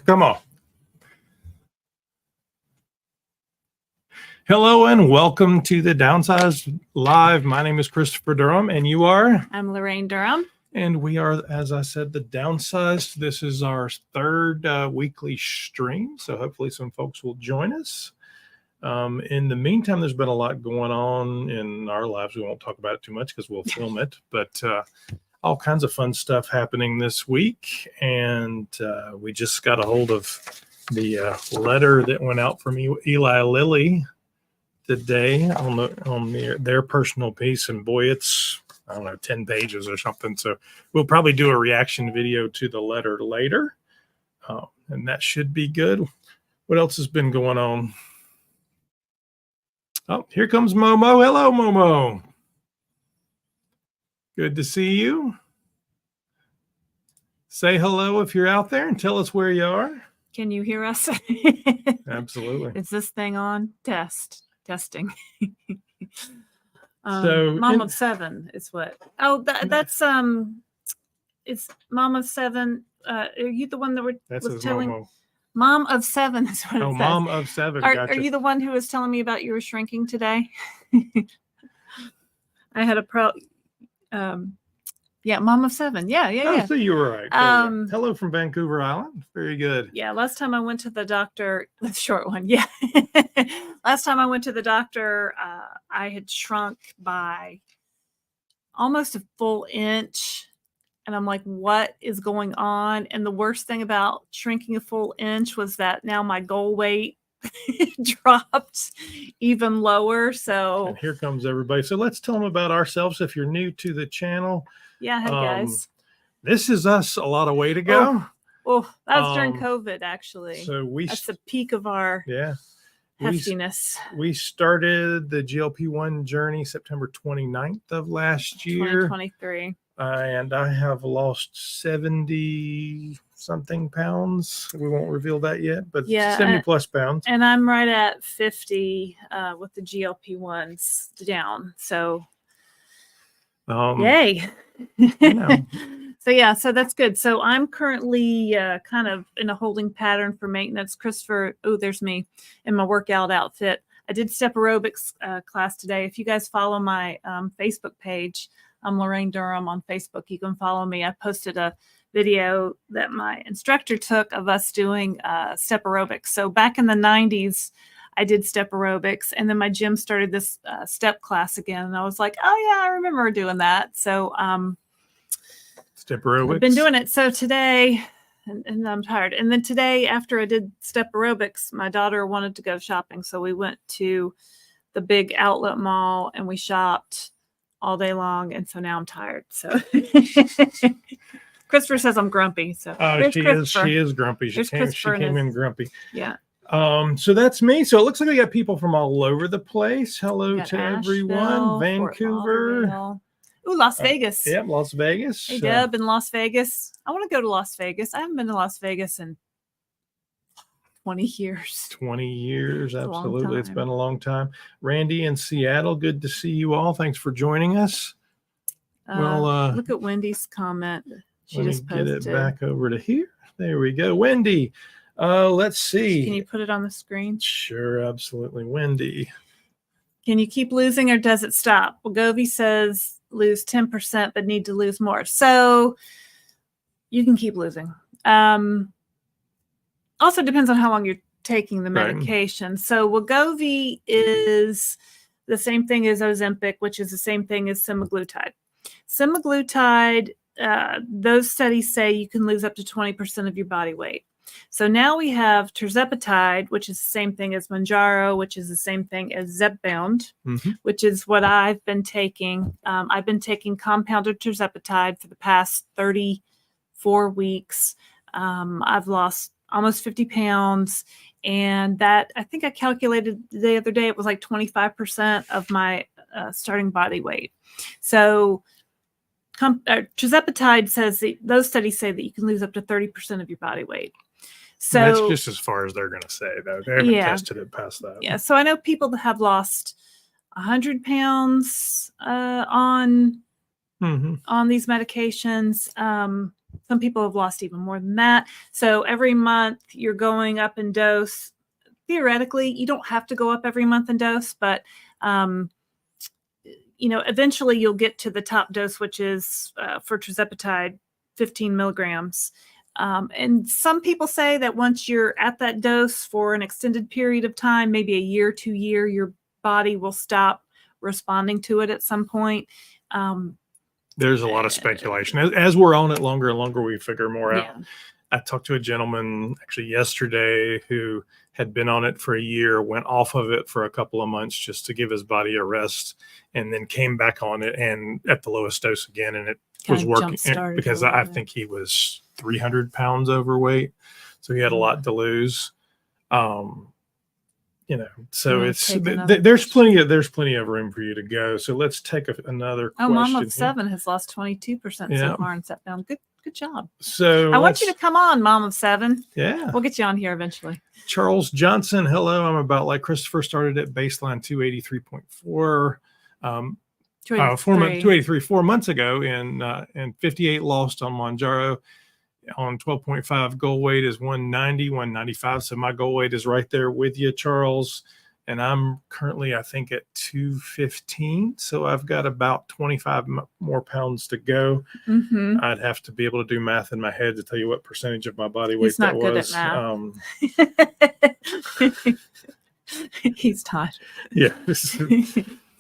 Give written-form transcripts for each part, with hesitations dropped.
Come on. Hello and welcome to the Downsized Live. My name is Christopher Durham and you are? I'm Laraine Durham. And we are, as I said, the Downsized. This is our third weekly stream, so hopefully some folks will join us. In the meantime, there's been a lot going on in our lives. We won't talk about it too much because we'll film it, but all kinds of fun stuff happening this week. And we just got a hold of the letter that went out from Eli Lilly today on their personal piece, and boy, it's, I don't know, 10 pages or something. So we'll probably do a reaction video to the letter later, and that should be good. What else has been going on? Oh, here comes Momo. Hello, Momo. Good to see you. Say hello if you're out there and tell us where you are. Can you hear us? Absolutely. Is this thing on? Testing. So Mom of Seven is what? Oh, that's it's Mom of Seven. Are you the one that was telling? Momo. Mom of Seven is what it says. Mom of Seven. Gotcha. Are you the one who was telling me about you were shrinking today? I had a yeah, Mom of Seven. Yeah. So you were right. Hello from Vancouver Island. Very good. Yeah, last time I went to the doctor, the short one. Yeah. Last time I went to the doctor, I had shrunk by almost a full inch. And I'm like, what is going on? And the worst thing about shrinking a full inch was that now my goal weight dropped even lower. So and here comes everybody. So let's tell them about ourselves if you're new to the channel. Yeah, hey guys. This is us a lot of way to go. Oh, that was during COVID, actually. So that's the peak of our heftiness. We started the GLP-1 journey September 29th of last year. 2023. And I have lost 70 something pounds. We won't reveal that yet, but 70 plus pounds. And I'm right at 50 with the GLP-1s down. So yay. So that's good. So I'm currently kind of in a holding pattern for maintenance. Christopher, there's me in my workout outfit. I did step aerobics class today. If you guys follow my Facebook page, I'm Laraine Durham on Facebook. You can follow me. I posted a video that my instructor took of us doing step aerobics. So back in the 90s, I did step aerobics, and then my gym started this step class again. And I was like, oh yeah, I remember doing that. So step aerobics. I've been doing it. So today, and I'm tired. And then today, after I did step aerobics, my daughter wanted to go shopping. So we went to the big outlet mall and we shopped all day long. And so now I'm tired. So Christopher says I'm grumpy. So she is grumpy. She came in grumpy. Yeah. So that's me. So it looks like we got people from all over the place. Hello to everyone. Asheville, Vancouver. Las Vegas. Yep, Las Vegas. Hey, Deb in Las Vegas. I want to go to Las Vegas. I haven't been to Las Vegas in 20 years. 20 years, absolutely. It's been a long time. Randy in Seattle, good to see you all. Thanks for joining us. Look at Wendy's comment. She just posted. Get it back over to here. There we go. Wendy. Let's see. Can you put it on the screen? Sure, absolutely. Wendy. Can you keep losing or does it stop? Wegovy says lose 10%, but need to lose more. So you can keep losing. Also depends on how long you're taking the medication. Right. So Wegovy is the same thing as Ozempic, which is the same thing as Semaglutide. Semaglutide, those studies say you can lose up to 20% of your body weight. So now we have Tirzepatide, which is the same thing as Mounjaro, which is the same thing as Zepbound, which is what I've been taking. I've been taking compounded Tirzepatide for the past 34 weeks. I've lost almost 50 pounds. And that, I think I calculated the other day, it was like 25% of my starting body weight. So Tirzepatide says that those studies say that you can lose up to 30% of your body weight. So that's just as far as they're going to say, though. They haven't tested it past that. Yeah. So I know people that have lost 100 pounds on these medications. Some people have lost even more than that. So every month you're going up in dose. Theoretically, you don't have to go up every month in dose, but eventually you'll get to the top dose, which is for Tirzepatide, 15 milligrams. And some people say that once you're at that dose for an extended period of time, maybe a year, 2 year, your body will stop responding to it at some point. There's a lot of speculation. As we're on it longer and longer, we figure more Yeah. out. I talked to a gentleman actually yesterday who had been on it for a year, went off of it for a couple of months just to give his body a rest, and then came back on it and at the lowest dose again. And it was working because I think he was 300 pounds overweight. So he had a lot to lose. So there's plenty of room for you to go. So let's take another question. Mom of 7 has lost 22% so far in Zepbound. Good job. So I want you to come on, Mom of 7. Yeah. We'll get you on here eventually. Charles Johnson, hello. I'm about like Christopher, started at baseline 283.4. 283 4 months ago, and 58 lost on Mounjaro. On 12.5, goal weight is 190, 195. So my goal weight is right there with you, Charles. And I'm currently, I think, at 215. So I've got about 25 more pounds to go. Mm-hmm. I'd have to be able to do math in my head to tell you what percentage of my body weight that was. He's not good at math. He's not. Yeah.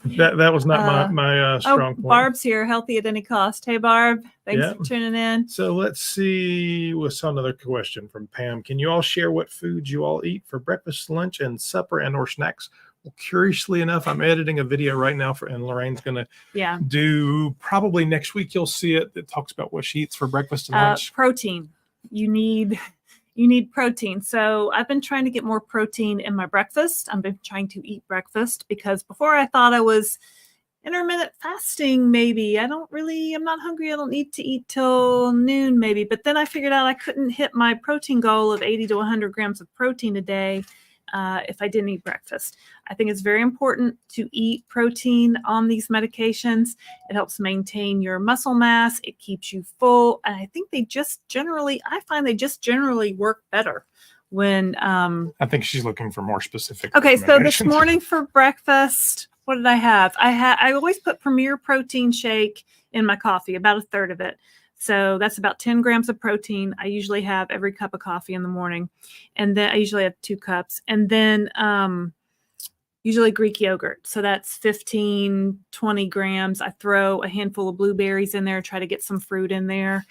That was not my strong point. Barb's here, healthy at any cost. Hey, Barb, thanks for tuning in. So let's see. We saw another question from Pam. Can you all share what foods you all eat for breakfast, lunch, and supper and/or snacks? Well, curiously enough, I'm editing a video right now and Lorraine's going to do probably next week. You'll see it. That talks about what she eats for breakfast and lunch. Protein. You need protein. So I've been trying to get more protein in my breakfast. I've been trying to eat breakfast because before I thought I was intermittent fasting. Maybe I'm not hungry. I don't need to eat till noon maybe. But then I figured out I couldn't hit my protein goal of 80 to 100 grams of protein a day if I didn't eat breakfast. I think it's very important to eat protein on these medications. It helps maintain your muscle mass. It keeps you full. And I think I find they just generally work better when. I think she's looking for more specific. Okay. So this morning for breakfast, what did I have? I always put Premier Protein Shake in my coffee, about a third of it. So that's about 10 grams of protein. I usually have every cup of coffee in the morning. And then I usually have 2 cups. And then usually Greek yogurt. So that's 15, 20 grams. I throw a handful of blueberries in there, try to get some fruit in there.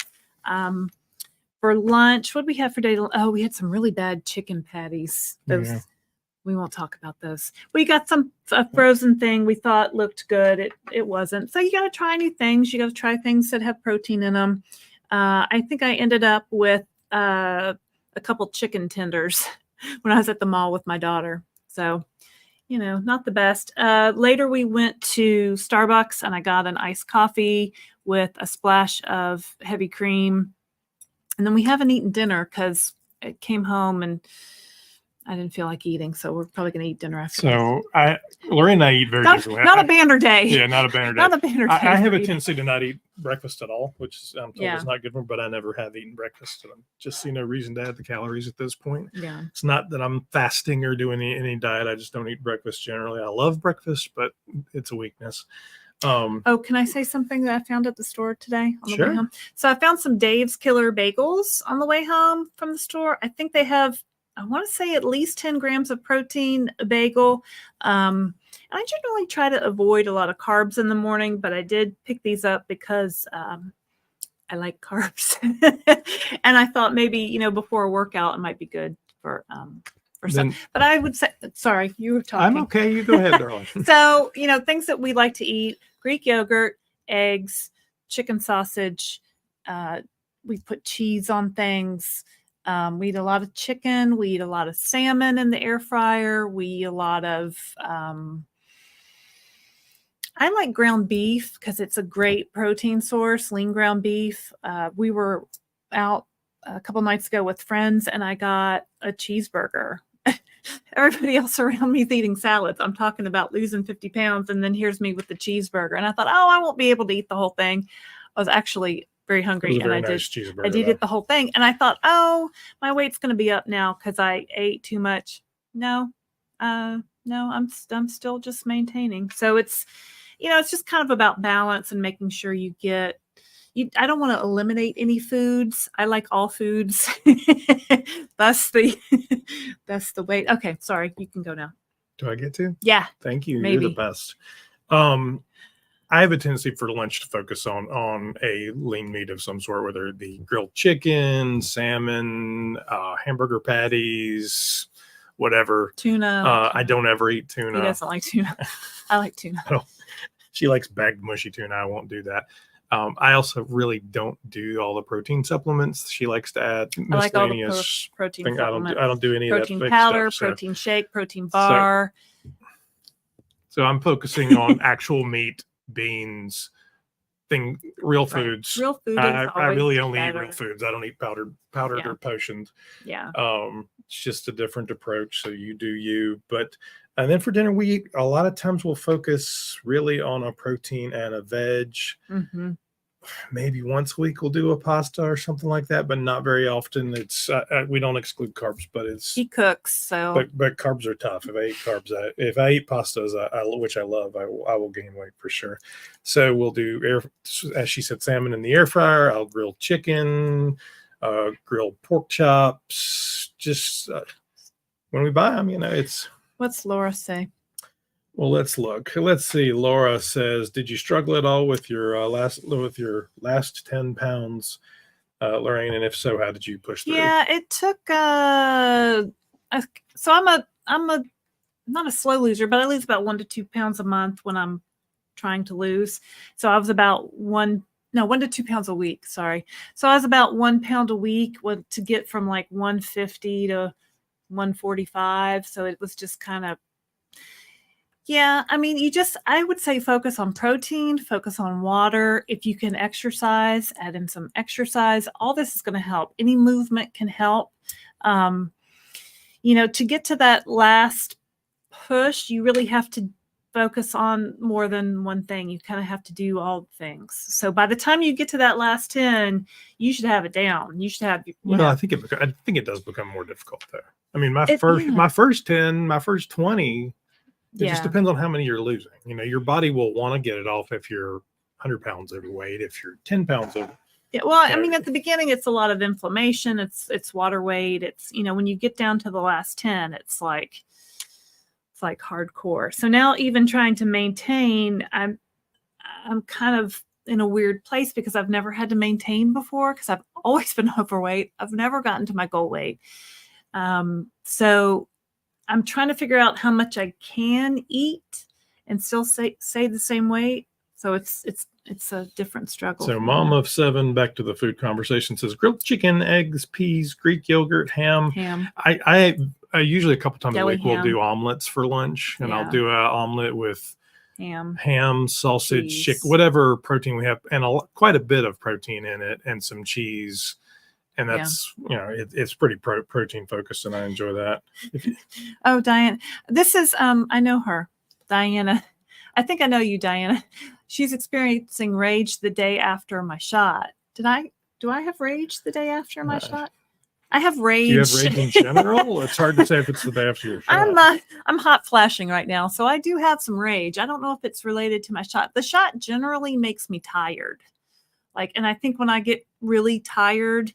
For lunch, what did we have for day? Oh, we had some really bad chicken patties. We won't talk about those. We got a frozen thing we thought looked good. It wasn't. So you got to try new things. You got to try things that have protein in them. I think I ended up with a couple chicken tenders when I was at the mall with my daughter. So, not the best. Later we went to Starbucks and I got an iced coffee with a splash of heavy cream. And then we haven't eaten dinner because I came home and I didn't feel like eating, so we're probably going to eat dinner after. So Laraine and I eat very differently. Not a banner day. Yeah, not a banner day. Not a banner day. I have a tendency to not eat breakfast at all, which I'm told is not good for me, but I never have eaten breakfast. I just see no reason to add the calories at this point. Yeah. It's not that I'm fasting or doing any diet. I just don't eat breakfast generally. I love breakfast, but it's a weakness. Can I say something that I found at the store today on the way home? So I found some Dave's Killer Bagels on the way home from the store. I think they have, I want to say, at least 10 grams of protein a bagel. I generally try to avoid a lot of carbs in the morning, but I did pick these up because I like carbs. And I thought maybe, before a workout, it might be good for some. But I would say, sorry, you were talking. I'm okay. You go ahead, darling. So, things that we like to eat: Greek yogurt, eggs, chicken sausage. We put cheese on things. We eat a lot of chicken. We eat a lot of salmon in the air fryer. We eat a lot of, I like ground beef because it's a great protein source, lean ground beef. We were out a couple nights ago with friends and I got a cheeseburger. Everybody else around me is eating salads. I'm talking about losing 50 pounds. And then here's me with the cheeseburger. And I thought, I won't be able to eat the whole thing. I was actually very It hungry, was a and very I nice did cheeseburger. eat the whole thing, and I thought, oh, my weight's going to be up now because I ate too much. No, no, I'm still just maintaining. So it's, it's just kind of about balance and making sure you get. I don't want to eliminate any foods. I like all foods. That's the weight. Okay, sorry, you can go now. Do I get to? Yeah. Thank you. Maybe. You're the best. I have a tendency for lunch to focus on a lean meat of some sort, whether it be grilled chicken, salmon, hamburger patties, whatever. Tuna. I don't ever eat tuna. He doesn't like tuna. I like tuna. She likes bagged mushy tuna. I won't do that. I also really don't do all the protein supplements. She likes to add miscellaneous. I like all the protein supplements. I don't do any protein of that powder, stuff, protein shake, protein bar. So I'm focusing on actual meat, beans, real foods. Real food. I really only better. eat real foods. I don't eat powdered or potioned. Yeah. It's just a different approach. So you do you. And then for dinner, a lot of times we'll focus really on a protein and a veg. Mm-hmm. Maybe once a week we'll do a pasta or something like that, but not very often. It's we don't exclude carbs, but it's he cooks, so but carbs are tough. If I eat carbs, if I eat pastas, which I love, I will gain weight for sure. So we'll do as she said, salmon in the air fryer. I'll grill chicken, grilled pork chops. Just when we buy them, it's. What's Laura say? Well, let's look. Let's see. Laura says, "Did you struggle at all with your last 10 pounds, Laraine? And if so, how did you push through?" Yeah, it took. So I'm not a slow loser, but I lose about 1 to 2 pounds a month when I'm trying to lose. So I was about 1 to 2 pounds a week. Sorry. So I was about 1 pound a week to get from like 150 to 145. So it was just kind of. Yeah, I mean, I would say focus on protein, focus on water. If you can exercise, add in some exercise. All this is going to help. Any movement can help. To get to that last push, you really have to focus on more than one thing. You kind of have to do all things. So by the time you get to that last 10, you should have it down. You should have. I think it does become more difficult though. I mean, my first 10, my first 20. It just depends on how many you're losing. Your body will want to get it off if you're 100 pounds overweight, if you're 10 pounds over. Yeah, well, I mean, at the beginning, it's a lot of inflammation. It's water weight. It's, when you get down to the last 10, it's like hardcore. So now even trying to maintain, I'm kind of in a weird place because I've never had to maintain before because I've always been overweight. I've never gotten to my goal weight. So I'm trying to figure out how much I can eat and still say the same weight. So it's a different struggle. So mom of 7, back to the food conversation, says grilled chicken, eggs, peas, Greek yogurt, ham. I usually a couple times a week we'll do omelets for lunch, and I'll do an omelet with ham, sausage, chicken, whatever protein we have, and quite a bit of protein in it, and some cheese. And that's, it's pretty protein focused, and I enjoy that. Oh, Diane. This is, I know her, Diana. I think I know you, Diana. She's experiencing rage the day after my shot. Do I have rage the day after my shot? I have rage. Do you have rage in general? It's hard to say if it's the day after your shot. I'm hot flashing right now, so I do have some rage. I don't know if it's related to my shot. The shot generally makes me tired. And I think when I get really tired,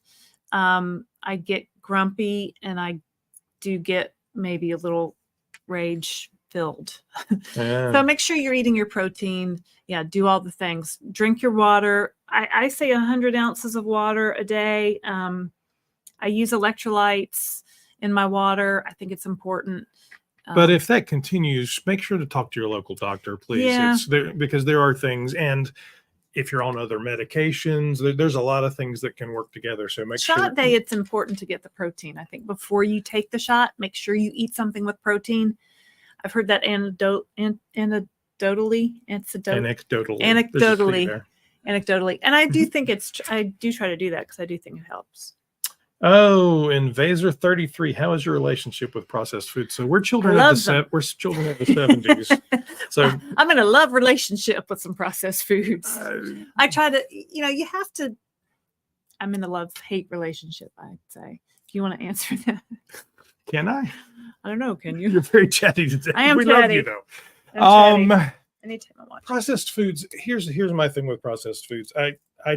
I get grumpy, and I do get maybe a little rage filled. Yeah. So make sure you're eating your protein. Yeah. Do all the things. Drink your water. I say 100 ounces of water a day. I use electrolytes in my water. I think it's important. But if that continues, make sure to talk to your local doctor, please. Yeah. Because there are things, and if you're on other medications, there's a lot of things that can work together. So make sure. Shot day, it's important to get the protein. I think before you take the shot, make sure you eat something with protein. I've heard that anecdotally. And I do think I do try to do that because I do think it helps. Oh, Invaser 33. How is your relationship with processed food? So we're children of the 70s. So I'm in a love relationship with some processed foods. I try to, you have to I'm in a love-hate relationship, I'd say. If you want to answer that. Can I? I don't know, can you? You're very chatty today. I am we chatty. love you though. I'm chatty. Anytime I watch Processed foods. Here's my thing with processed foods. I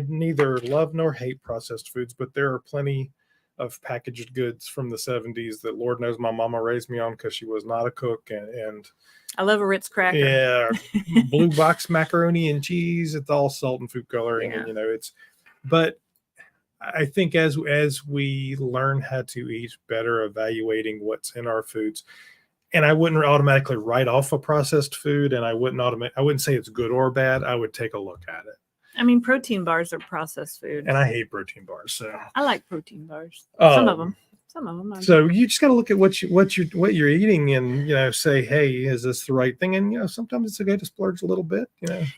neither love nor hate processed foods, but there are plenty of packaged goods from the 70s that Lord knows my mama raised me on because she was not a cook, and I love a Ritz cracker. Yeah, blue box macaroni and cheese. It's all salt and food coloring, and it's. But I think as we learn how to eat better, evaluating what's in our foods. And I wouldn't automatically write off a processed food, and I wouldn't say it's good or bad. I would take a look at it. I mean, protein bars are processed food, and I hate protein bars. So I like protein bars. Some of them. So you just got to look at what you're eating, and say, hey, is this the right thing? And sometimes it's okay to splurge a little bit.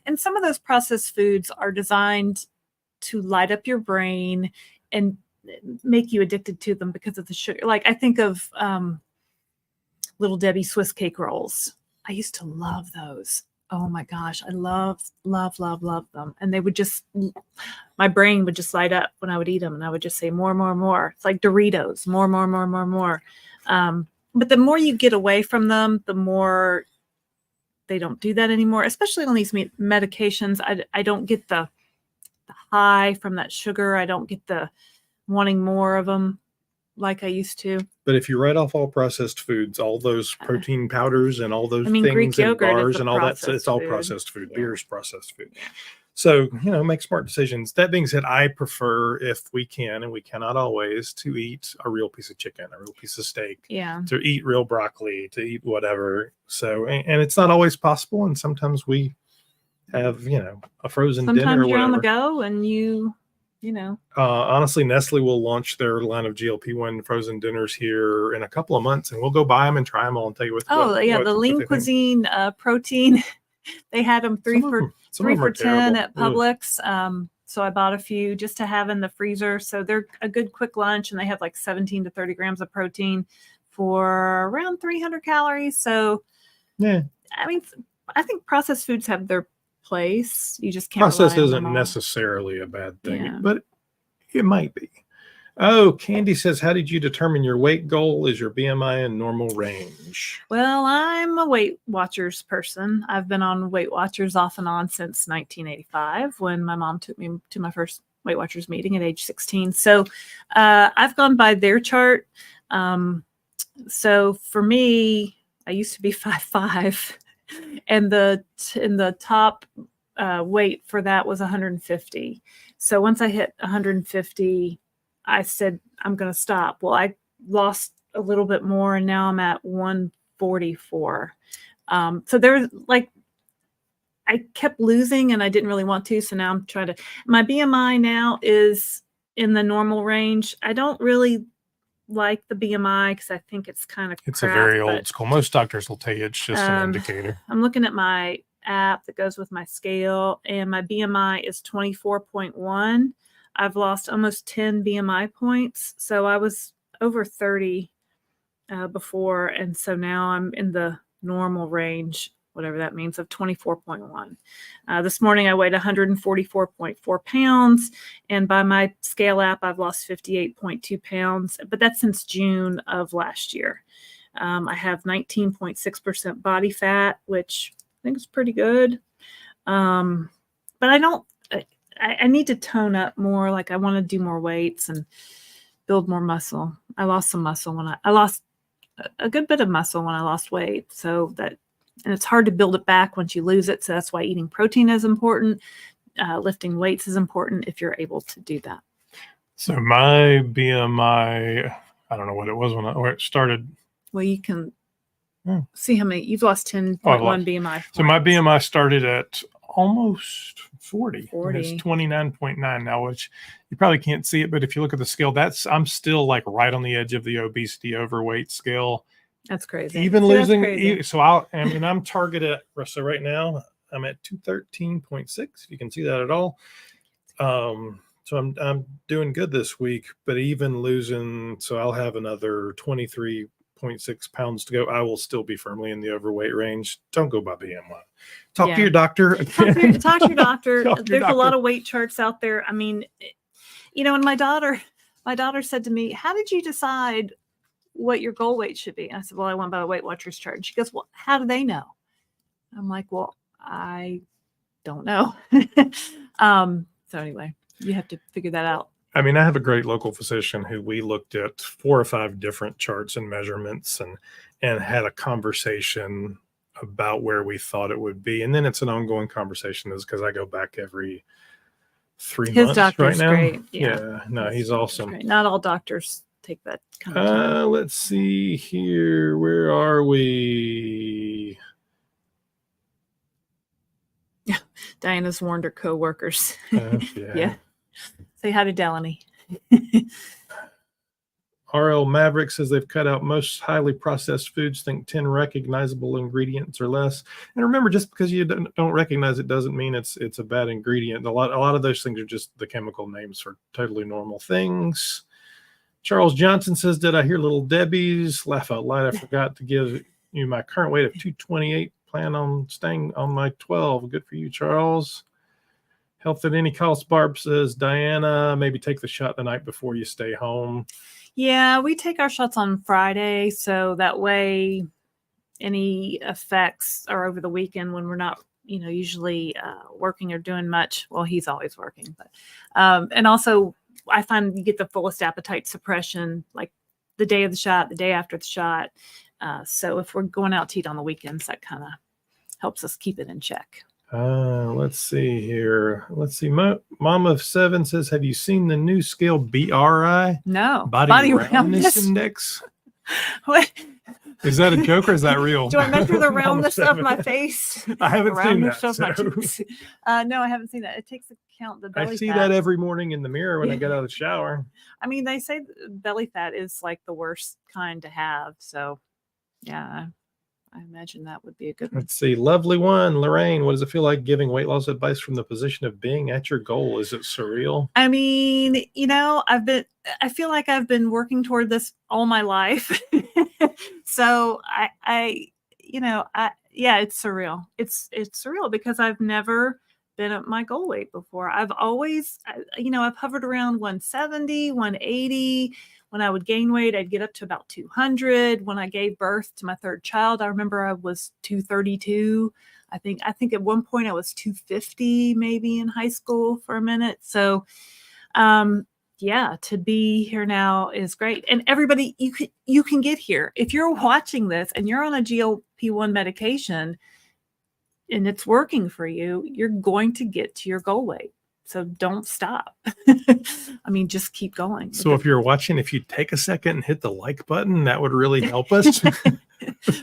And some of those processed foods are designed to light up your brain and make you addicted to them because of the sugar. Like I think of Little Debbie Swiss cake rolls. I used to love those. Oh my gosh. I love them. And they would my brain would just light up when I would eat them. And I would just say more. It's like Doritos, more. But the more you get away from them, the more they don't do that anymore, especially on these medications. I don't get the high from that sugar. I don't get the wanting more of them like I used to. But if you write off all processed foods, all those protein powders and all those Greek things and yogurt bars and all that, so it's all processed food. Yeah. Beer's processed food. Yeah. So, make smart decisions. That being said, I prefer, if we can, and we cannot always, to eat a real piece of chicken, a real piece of steak, to eat real broccoli, to eat whatever. So, and it's not always possible. And sometimes we have, a frozen dinner or whatever. Sometimes you're on the go and honestly, Nestle will launch their line of GLP-1 frozen dinners here in a couple of months, and we'll go buy them and try them all and tell you what. The lean cuisine protein. They had them three for $10 at Publix. So I bought a few just to have in the freezer. So they're a good quick lunch, and they have like 17 to 30 grams of protein for around 300 calories. So yeah, I mean, I think processed foods have their place. You just can't. Process isn't necessarily a bad thing, but it might be. Oh, Candy says, how did you determine your weight goal? Is your BMI in normal range? Well, I'm a Weight Watchers person. I've been on Weight Watchers off and on since 1985 when my mom took me to my first Weight Watchers meeting at age 16. So I've gone by their chart. So for me, I used to be 5'5", and the top weight for that was 150. So once I hit 150, I said, I'm going to stop. Well, I lost a little bit more, and now I'm at 144. So there's I kept losing, and I didn't really want to. So now I'm trying to, my BMI now is in the normal range. I don't really like the BMI because I think it's kind of a very old school. Most doctors will tell you it's just an indicator. I'm looking at my app that goes with my scale, and my BMI is 24.1. I've lost almost 10 BMI points. So I was over 30 before. And so now I'm in the normal range, whatever that means, of 24.1. This morning I weighed 144.4 pounds. And by my scale app, I've lost 58.2 pounds. But that's since June of last year. I have 19.6% body fat, which I think is pretty good. But I need to tone up more. Like I want to do more weights and build more muscle. I lost some muscle when I lost a good bit of muscle when I lost weight. So and it's hard to build it back once you lose it. So that's why eating protein is important. Lifting weights is important if you're able to do that. So my BMI, I don't know what it was when it started. Well, you can see how many you've lost 10.1 BMI points. So my BMI started at almost 40. It's 29.9 now, which you probably can't see it, but if you look at the scale, I'm still like right on the edge of the obesity overweight scale. That's crazy. Even losing, so I'm targeted. So right now I'm at 213.6. If you can see that at all. So I'm doing good this week, but even losing, so I'll have another 23.6 pounds to go. I will still be firmly in the overweight range. Don't go by BMI. Talk to your doctor. Talk to your doctor. There's a lot of weight charts out there. I mean, And my daughter said to me, how did you decide what your goal weight should be? And I said, well, I went by the Weight Watchers chart. And she goes, well, how do they know? I'm like, well, I don't know. So anyway, you have to figure that out. I mean, I have a great local physician who we looked at 4 or 5 different charts and measurements and had a conversation about where we thought it would be. And then it's an ongoing conversation is because I go back every 3 His months doctor's right now. great. No, he's awesome. Great. Not all doctors take that kind of time. Let's see here. Where are we? Yeah. Diana's warned her coworkers. Yeah. Say hi to Delaney. RL Maverick says they've cut out most highly processed foods. Think 10 recognizable ingredients or less. And remember, just because you don't recognize it doesn't mean it's a bad ingredient. A lot of those things are just the chemical names for totally normal things. Charles Johnson says, did I hear Little Debbie's? Laugh out loud. I forgot to give you my current weight of 228. Plan on staying on my 12. Good for you, Charles. Health at any cost. Barb says, Diana, maybe take the shot the night before you stay home. Yeah, we take our shots on Friday, so that way any effects are over the weekend when we're not, usually working or doing much. Well, he's always working, but and also I find you get the fullest appetite suppression like the day of the shot, the day after the shot. So if we're going out to eat on the weekends, that kind of helps us keep it in check. Let's see here. Let's see. Mom of 7 says, have you seen the new scale BRI? No. Body Roundness Index? What? Is that a joke or is that real? Do I measure the roundness of my face? I haven't seen that. No, I haven't seen that. It takes account the belly fat. I see that every morning in the mirror when I get out of the shower. I mean, they say belly fat is like the worst kind to have. So, yeah, I imagine that would be a good one. Let's see. Lovely one. Laraine, what does it feel like giving weight loss advice from the position of being at your goal? Is it surreal? I mean, I feel like I've been working toward this all my life. So it's surreal. It's surreal because I've never been at my goal weight before. I've always, I've hovered around 170, 180. When I would gain weight, I'd get up to about 200. When I gave birth to my third child, I remember I was 232. I think at one point I was 250 maybe in high school for a minute. So, to be here now is great. And everybody, you can get here. If you're watching this and you're on a GLP-1 medication and it's working for you, you're going to get to your goal weight. So don't stop. I mean, just keep going. So if you're watching, if you take a second and hit the like button, that would really help us.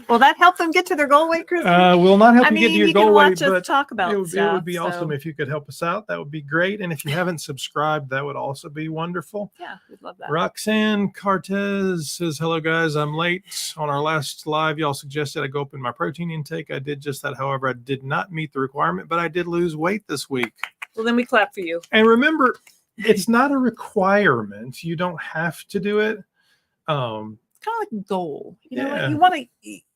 Will that help them get to their goal weight, Chris? Will not help you get to your goal weight, but talk about it would be awesome if you could help us out. That would be great. And if you haven't subscribed, that would also be wonderful. Yeah, we'd love that. Roxanne Cartez says, hello, guys. I'm late. On our last live, y'all suggested I go up in my protein intake. I did just that. However, I did not meet the requirement, but I did lose weight this week. Well, then we clap for you. And remember, it's not a requirement. You don't have to do it. It's kind of like a goal. You know, Yeah. you want to.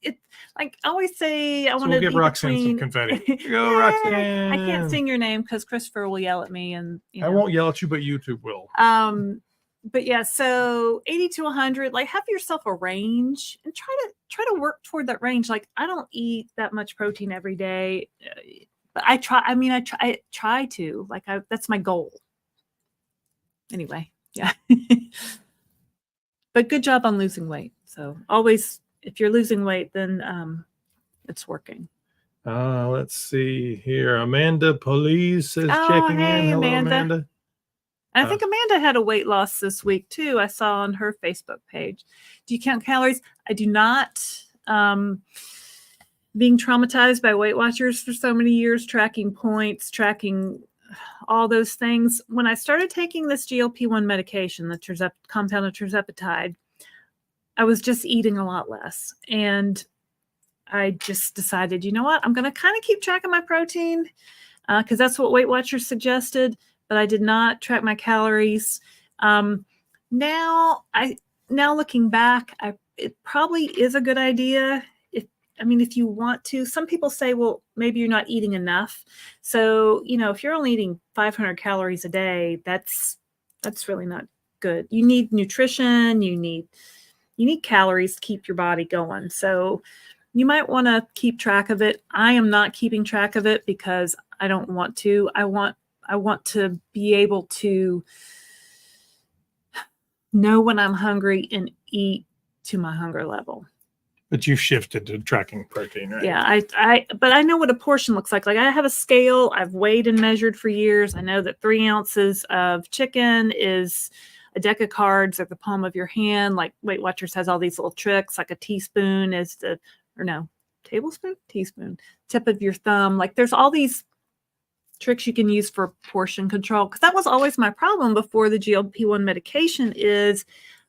It like I always say, I want to give Roxanne some confetti. Here you go, Roxanne. I can't sing your name because Christopher will yell at me, and I won't yell at you, but YouTube will. But yeah, so 80 to 100. Like, have yourself a range and try to work toward that range. Like, I don't eat that much protein every day. But I try to, like, that's my goal. Anyway, yeah. But good job on losing weight. So always, if you're losing weight, then it's working. Let's see here. Amanda Police is checking in. Hello, Amanda. I think Amanda had a weight loss this week too. I saw on her Facebook page. Do you count calories? I do not. Being traumatized by Weight Watchers for so many years, tracking points, tracking all those things. When I started taking this GLP-1 medication, the compounded Tirzepatide, I was just eating a lot less. And I just decided, you know what? I'm going to kind of keep track of my protein because that's what Weight Watchers suggested, but I did not track my calories. Now looking back, it probably is a good idea. If you want to. Some people say, well, maybe you're not eating enough. So, if you're only eating 500 calories a day, that's That's really not good. You need nutrition, you need calories to keep your body going. So you might want to keep track of it. I am not keeping track of it because I don't want to. I want to be able to know when I'm hungry and eat to my hunger level. But you've shifted to tracking protein, right? Yeah, but I know what a portion looks like. Like I have a scale. I've weighed and measured for years. I know that 3 ounces of chicken is a deck of cards at the palm of your hand. Like Weight Watchers has all these little tricks. Like a teaspoon is teaspoon, tip of your thumb. Like there's all these tricks you can use for portion control. Because that was always my problem before the GLP-1 medication is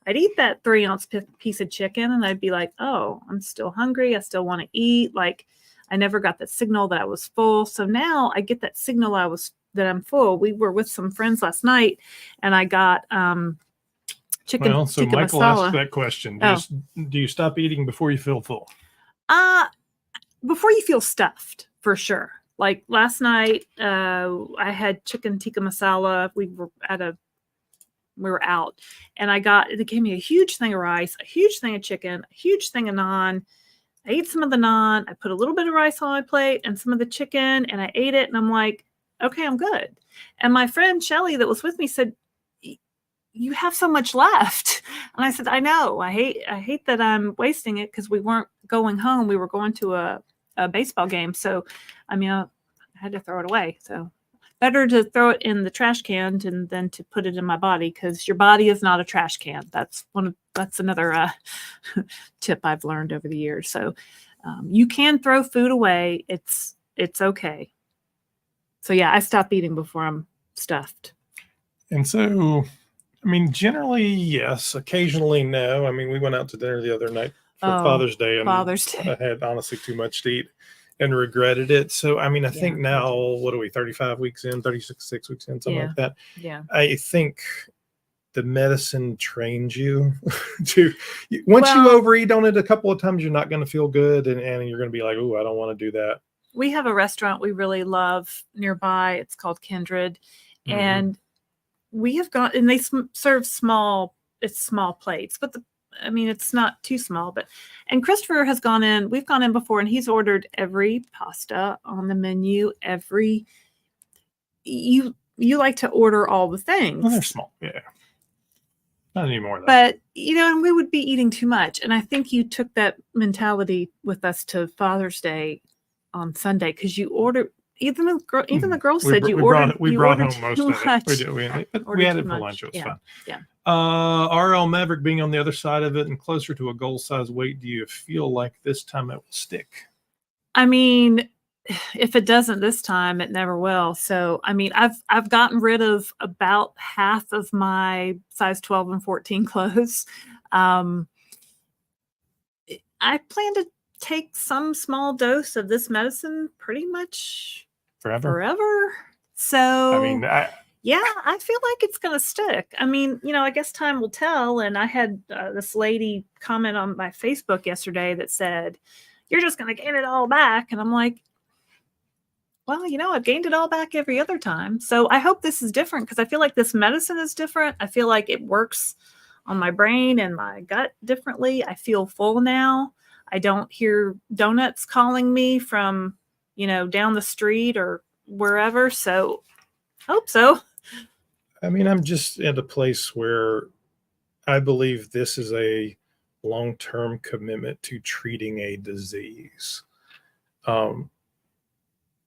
I'd eat that 3 ounce piece of chicken and I'd be like, oh, I'm still hungry. I still want to eat. Like I never got that signal that I was full. So now I get that signal that I'm full. We were with some friends last night and I got chicken. Well, so chicken Michael masala. asked that question. Do you stop eating before you feel full? Before you feel stuffed, for sure. Like last night, I had chicken tikka masala. We were out and they gave me a huge thing of rice, a huge thing of chicken, a huge thing of naan. I ate some of the naan. I put a little bit of rice on my plate and some of the chicken and I ate it. And I'm like, okay, I'm good. And my friend Shelly that was with me said, you have so much left. And I said, I know. I hate that I'm wasting it because we weren't going home. We were going to a baseball game. So, I mean, I had to throw it away. So better to throw it in the trash can than to put it in my body because your body is not a trash can. That's another tip I've learned over the years. So you can throw food away. It's okay. So yeah, I stop eating before I'm stuffed. And so, I mean, generally, yes. Occasionally, no. I mean, we went out to dinner the other night for Father's Day. And I had honestly too much to eat and regretted it. So, I mean, I think now, what are we, 35 weeks in, 36 weeks in, something like that. Yeah. I think the medicine trains you to, once you overeat on it a couple of times, you're not going to feel good. And you're going to be like, oh, I don't want to do that. We have a restaurant we really love nearby. It's called Kindred. Mm-hmm. And we have gone, and they serve small plates, but it's not too small, and Christopher has gone in, we've gone in before and he's ordered every pasta on the menu, you like to order all the things. Well, they're small. Yeah. Not anymore though. But, and we would be eating too much. And I think you took that mentality with us to Father's Day on Sunday because you ordered, even the girl said you ordered. We brought home most of much. it. We had it for lunch. It was fun. Yeah. RL Maverick being on the other side of it and closer to a goal size weight, do you feel like this time it will stick? I mean, if it doesn't this time, it never will. So, I mean, I've gotten rid of about half of my size 12 and 14 clothes. I plan to take some small dose of this medicine pretty much forever. So, I mean, I feel like it's going to stick. I mean, I guess time will tell. And I had this lady comment on my Facebook yesterday that said, you're just going to gain it all back. And I'm like, well, I've gained it all back every other time. So I hope this is different because I feel like this medicine is different. I feel like it works on my brain and my gut differently. I feel full now. I don't hear donuts calling me from, down the street or wherever. So hope so. I mean, I'm just at a place where I believe this is a long-term commitment to treating a disease. And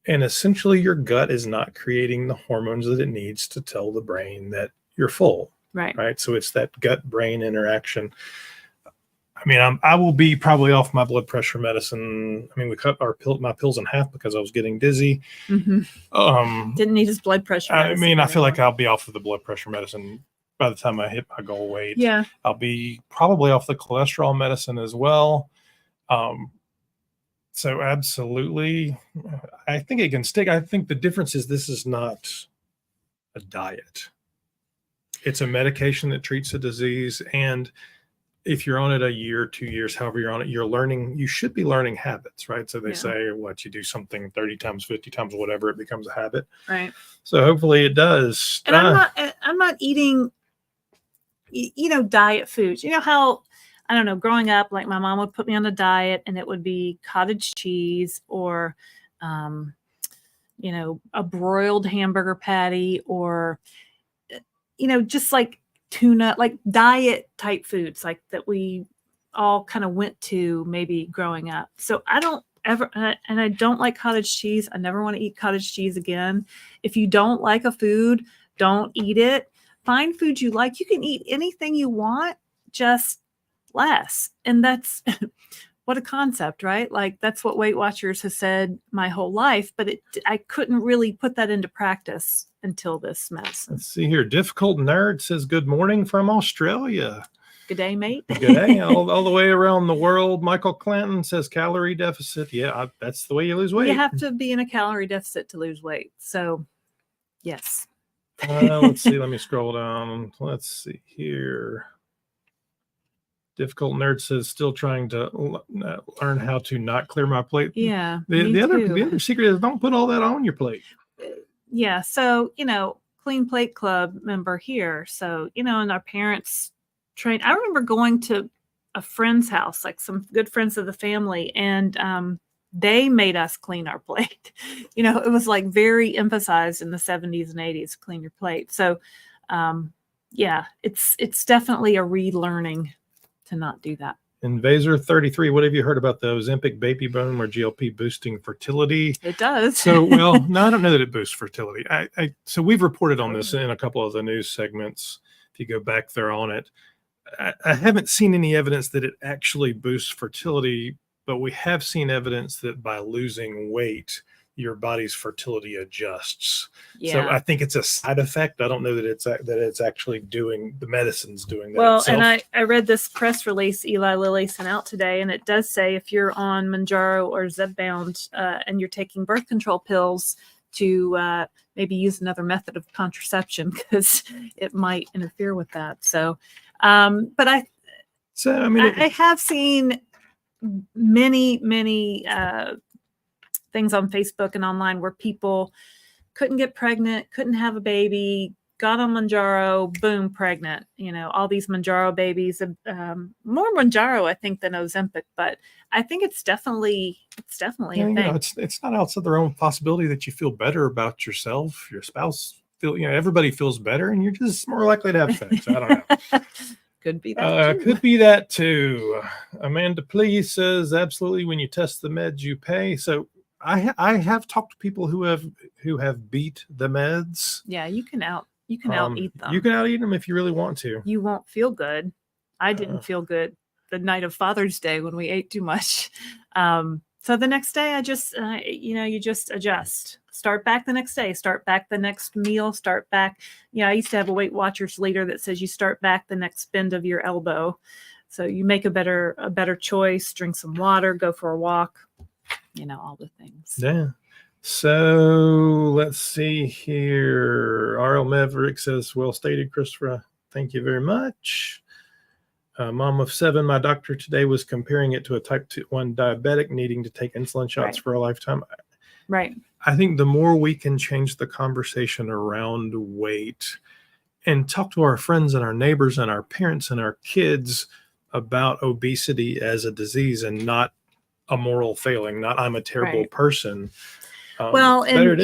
essentially your gut is not creating the hormones that it needs to tell the brain that you're full. Right. So it's that gut-brain interaction. I mean, I will be probably off my blood pressure medicine. I mean, we cut my pills in half because I was getting dizzy. Mm-hmm. Didn't need his blood pressure medicine. I mean, I feel like I'll be off of the blood pressure medicine by the time I hit my goal weight. Yeah. I'll be probably off the cholesterol medicine as well. So absolutely, I think it can stick. I think the difference is this is not a diet. It's a medication that treats a disease. And if you're on it a year, 2 years, however you're on it, you should be learning habits, right? So they say, you do something 30 times, 50 times, whatever, it becomes a habit. Right. So hopefully it does. And I'm not eating diet foods. You know how, I don't know, growing up, like my mom would put me on a diet and it would be cottage cheese or, a broiled hamburger patty or, just like tuna, like diet type foods like that we all kind of went to maybe growing up. So I don't ever, and I don't like cottage cheese. I never want to eat cottage cheese again. If you don't like a food, don't eat it. Find food you like. You can eat anything you want, just less. And that's what a concept, right? Like that's what Weight Watchers has said my whole life, but I couldn't really put that into practice until this medicine. Let's see here. Difficult Nerd says, good morning from Australia. Good day, mate. Good day. all the way around the world. Michael Clanton says calorie deficit. Yeah, that's the way you lose weight. You have to be in a calorie deficit to lose weight. So, yes. Let's see. Let me scroll down. Let's see here. Difficult Nerd says, still trying to learn how to not clear my plate. Yeah. The other secret is don't put all that on your plate. Yeah. So, Clean Plate Club member here. So, and our parents trained. I remember going to a friend's house, like some good friends of the family, and they made us clean our plate. It was like very emphasized in the 70s and 80s, clean your plate. So, yeah, it's definitely a relearning to not do that. Invaser 33, what have you heard about the Ozempic baby boom or GLP boosting fertility? It does. So, well, no, I don't know that it boosts fertility. So we've reported on this in a couple of the news segments. If you go back there on it, I haven't seen any evidence that it actually boosts fertility, but we have seen evidence that by losing weight, your body's fertility adjusts. Yeah. So I think it's a side effect. I don't know that it's actually doing, the medicine's doing that. Well, itself. And I read this press release Eli Lilly sent out today, and it does say if you're on Mounjaro or Zepbound and you're taking birth control pills, to maybe use another method of contraception because it might interfere with that. So, but I have seen many things on Facebook and online where people couldn't get pregnant, couldn't have a baby, got on Mounjaro, boom, pregnant. All these Mounjaro babies, more Mounjaro, I think, than Ozempic, but I think it's definitely a thing. It's not outside the realm of possibility that you feel better about yourself, your spouse everybody feels better, and you're just more likely to have sex. I don't know. Could be that too. Could be that too. Amanda Please says, absolutely, when you test the meds, you pay. So I have talked to people who have beat the meds. Yeah, you can out eat them. You can out eat them if you really want to. You won't feel good. I didn't feel good the night of Father's Day when we ate too much. So the next day I just, you just adjust. Start back the next day. Start back the next meal. Start back. I used to have a Weight Watchers leader that says you start back the next bend of your elbow. So you make a better choice. Drink some water. Go for a walk. All the things. Yeah. So let's see here. RL Maverick says, well stated, Christopher. Thank you very much. Mom of 7, my doctor today was comparing it to a type 1 diabetic needing to take insulin shots for a lifetime. Right. I think the more we can change the conversation around weight and talk to our friends and our neighbors and our parents and our kids about obesity as a disease and not a moral failing, not I'm a terrible person. Well, and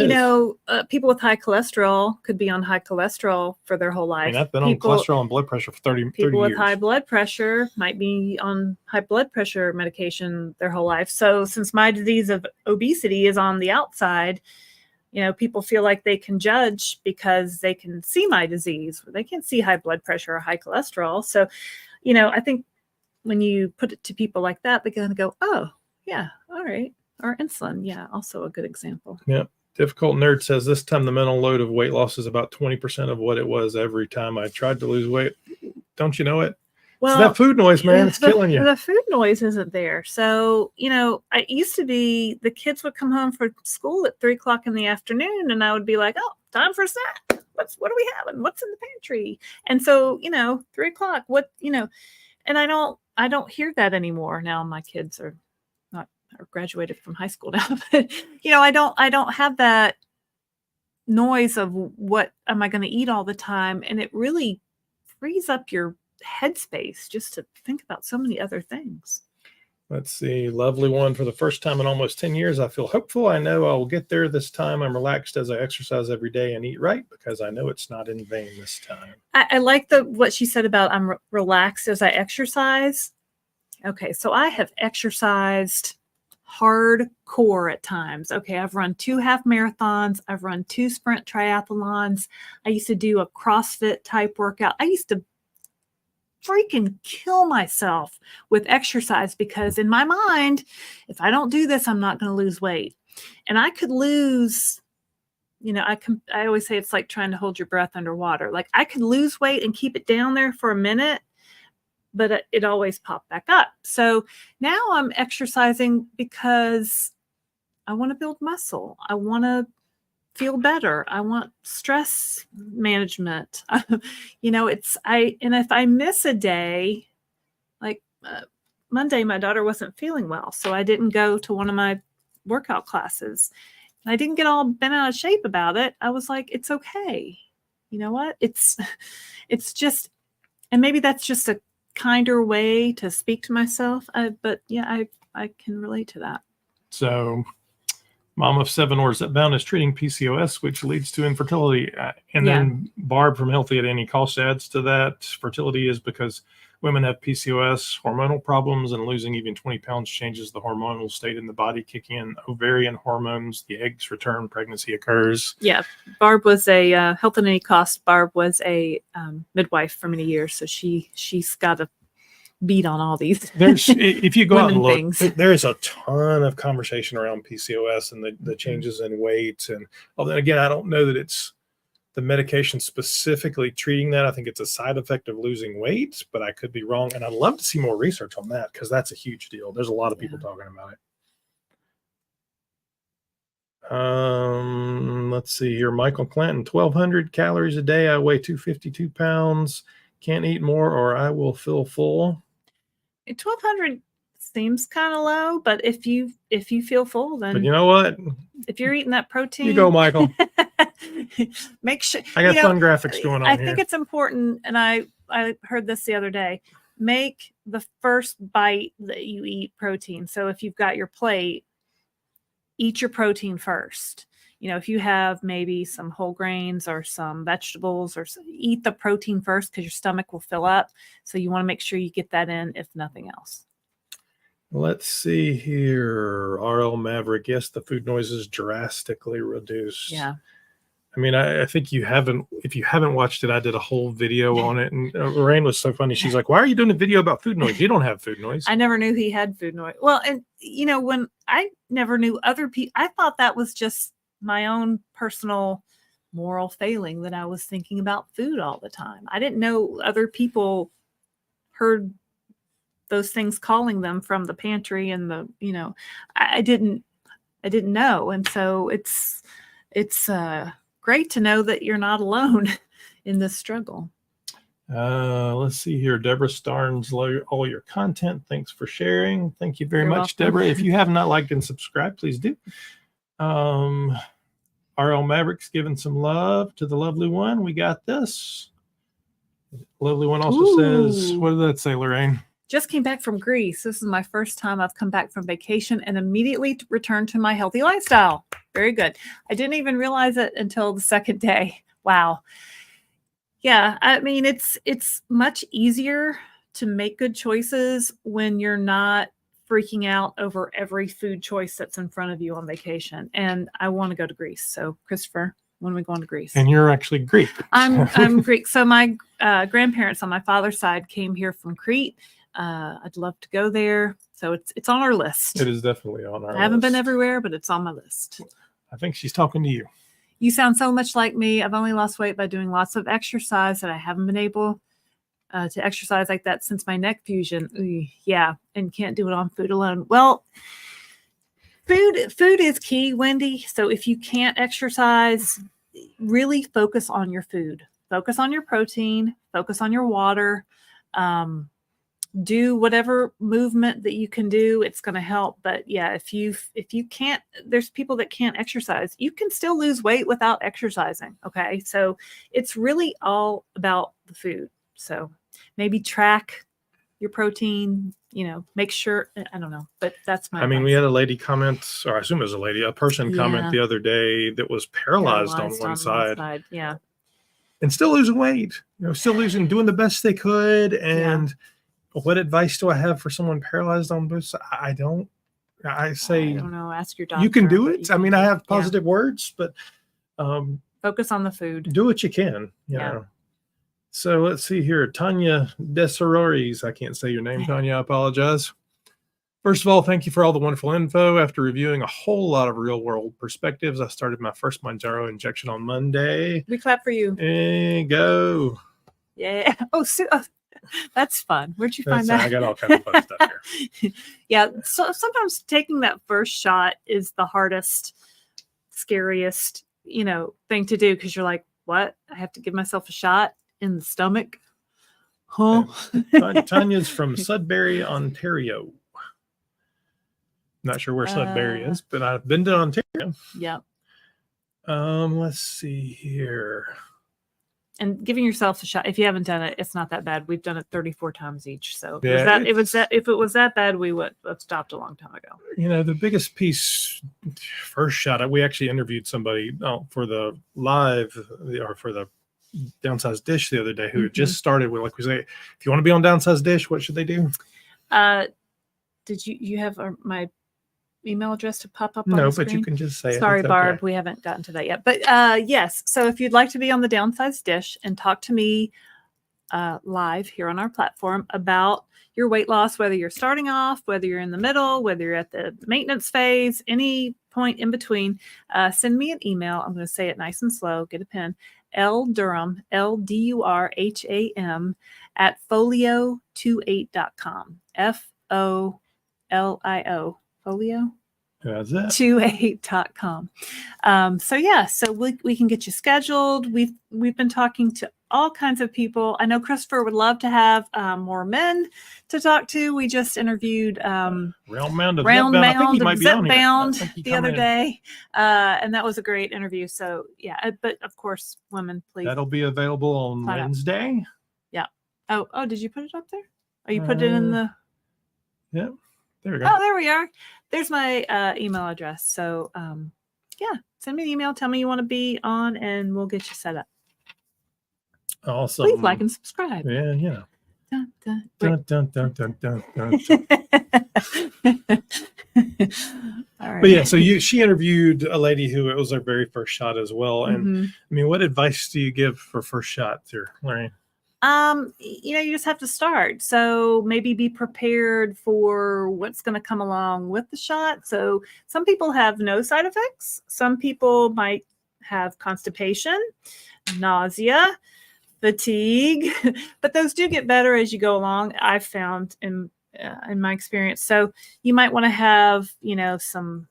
people with high cholesterol could be on high cholesterol for their whole life. I've been on cholesterol and blood pressure for 30 years. People with high blood pressure might be on high blood pressure medication their whole life. So since my disease of obesity is on the outside, people feel like they can judge because they can see my disease. They can't see high blood pressure or high cholesterol. So, I think when you put it to people like that, they're going to go, oh, yeah, all right. Or insulin. Yeah, also a good example. Yeah. Difficult Nerd says this time the mental load of weight loss is about 20% of what it was every time I tried to lose weight. Don't you know it? Well, it's that food noise, man. It's killing you. The food noise isn't there. So, it used to be the kids would come home from school at 3:00 in the afternoon and I would be like, oh, time for a snack. What are we having? What's in the pantry? And so, 3:00, and I don't hear that anymore. Now my kids are graduated from high school now, but I don't have that noise of what am I going to eat all the time, and it really frees up your headspace just to think about so many other things. Let's see. Lovely one. For the first time in almost 10 years, I feel hopeful. I know I will get there this time. I'm relaxed as I exercise every day and eat right because I know it's not in vain this time. I like what she said about I'm relaxed as I exercise. Okay, so I have exercised hardcore at times. Okay, I've run 2 half marathons. I've run 2 sprint triathlons. I used to do a CrossFit type workout. I used to freaking kill myself with exercise because in my mind, if I don't do this, I'm not going to lose weight. And I could lose, I always say it's like trying to hold your breath underwater. Like I could lose weight and keep it down there for a minute, but it always popped back up. So now I'm exercising because I want to build muscle. I want to feel better. I want stress management. And if I miss a day, like Monday, my daughter wasn't feeling well, so I didn't go to one of my workout classes. And I didn't get all bent out of shape about it. I was like, it's okay. You know what? It's just, and maybe that's just a kinder way to speak to myself. But yeah, I can relate to that. So mom of 7 or Zepbound is treating PCOS, which leads to infertility. Then Barb from Healthy at Any Cost adds to that. Fertility is because women have PCOS, hormonal problems, and losing even 20 pounds changes the hormonal state in the body, kicking in ovarian hormones. The eggs return, pregnancy occurs. Yeah. Barb was a Health at Any Cost. Barb was a midwife for many years. So she's got a beat on all these. If you go out and look, things. there is a ton of conversation around PCOS and the changes in weight. And although again, I don't know that it's the medication specifically treating that. I think it's a side effect of losing weight, but I could be wrong. And I'd love to see more research on that because that's a huge deal. There's a lot of people talking about it. Let's see here. Michael Clanton, 1,200 calories a day. I weigh 252 pounds. Can't eat more or I will feel full. 1,200 seems kind of low, but if you feel full, then. But you know what? If you're eating that protein, you go, Michael. Make sure. I got fun graphics going on. I think it's important, and I heard this the other day. Make the first bite that you eat protein. So if you've got your plate, eat your protein first. If you have maybe some whole grains or some vegetables, or eat the protein first because your stomach will fill up. So you want to make sure you get that in, if nothing else. Let's see here. RL Maverick. Yes, the food noise is drastically reduced. Yeah. I mean, I think if you haven't watched it, I did a whole video on it. And Laraine was so funny. She's like, why are you doing a video about food noise? You don't have food noise. I never knew he had food noise. Well, and when I never knew other people, I thought that was just my own personal moral failing that I was thinking about food all the time. I didn't know other people heard those things calling them from the pantry and I didn't know. And so it's great to know that you're not alone in this struggle. Let's see here. Deborah Starnes, all your content. Thanks for sharing. Thank you very much, welcome. Deborah. If you have not liked and subscribed, please do. RL Mavericks giving some love to the lovely one. We got this. Lovely one also says, what did that say, Laraine? Just came back from Greece. This is my first time I've come back from vacation and immediately returned to my healthy lifestyle. Very good. I didn't even realize it until the second day. Wow. Yeah, I mean, it's much easier to make good choices when you're not freaking out over every food choice that's in front of you on vacation. And I want to go to Greece. So, Christopher, when are we going to Greece? And you're actually Greek. I'm Greek. So my grandparents on my father's side came here from Crete. I'd love to go there. So it's on our list. It is definitely on our list. I haven't been everywhere, but it's on my list. I think she's talking to you. You sound so much like me. I've only lost weight by doing lots of exercise that I haven't been able to exercise like that since my neck fusion. Yeah, and can't do it on food alone. Well, food is key, Wendy. So if you can't exercise, really focus on your food. Focus on your protein. Focus on your water. Do whatever movement that you can do. It's going to help. But yeah, if you can't, there's people that can't exercise. You can still lose weight without exercising. Okay. So it's really all about the food. So maybe track your protein, make sure, I don't know, but that's my advice. We had a lady comment, or I assume it was a person comment the other day that was paralyzed on one side. Yeah. And still losing weight, doing the best they could. And what advice do I have for someone paralyzed on both sides? I don't know. Ask your doctor. You can do it. I have positive words, but focus on the food. Do what you can, you know. So let's see here. Tanya Desorores. I can't say your name, Tanya. I apologize. First of all, thank you for all the wonderful info. After reviewing a whole lot of real-world perspectives, I started my first Mounjaro injection on Monday. We clap for you. And go. Yeah. Oh, that's fun. Where'd you find that? I got all kinds of fun stuff here. Yeah. So sometimes taking that first shot is the hardest, scariest, thing to do, because you're like, what? I have to give myself a shot in the stomach? Huh? Tanya's from Sudbury, Ontario. Not sure where Sudbury is, but I've been to Ontario. Yeah. Let's see here. And giving yourself a shot, if you haven't done it, it's not that bad. We've done it 34 times each. So if it was that bad, we would have stopped a long time ago. The biggest piece, first shot, we actually interviewed somebody for the live or for the Downsized Dish the other day who had just started with, like we say, if you want to be on Downsized Dish, what should they do? Did you have my email address to pop up on No, the screen? but you can just say Sorry, it. Barb, we haven't gotten to that yet. But yes, so if you'd like to be on the Downsized Dish and talk to me live here on our platform about your weight loss, whether you're starting off, whether you're in the middle, whether you're at the maintenance phase, any point in between, send me an email. I'm going to say it nice and slow. Get a pen. Durham, LDURHAM @folio28.com. FOLIO. Folio? That's it. 28.com. So we can get you scheduled. We've been talking to all kinds of people. I know Christopher would love to have more men to talk to. We just interviewed Roundmound of Zepbound the other day, and that was a great interview. So but of course, women, please. That'll be available on Wednesday. Yeah. Oh, did you put it up there? Oh, you put it in the. Yeah. There we go. Oh, there we are. There's my email address. So, send me an email. Tell me you want to be on, and we'll get you set up. Awesome. Please like and subscribe. Yeah. Dun, dun, dun, dun, dun, dun, dun, dun. All right. But yeah, so she interviewed a lady who it was her very first shot as well. And what advice do you give for first shots here, Laraine? You just have to start. So maybe be prepared for what's going to come along with the shot. So some people have no side effects. Some people might have constipation, nausea, fatigue, but those do get better as you go along, I've found in my experience. So you might want to have, some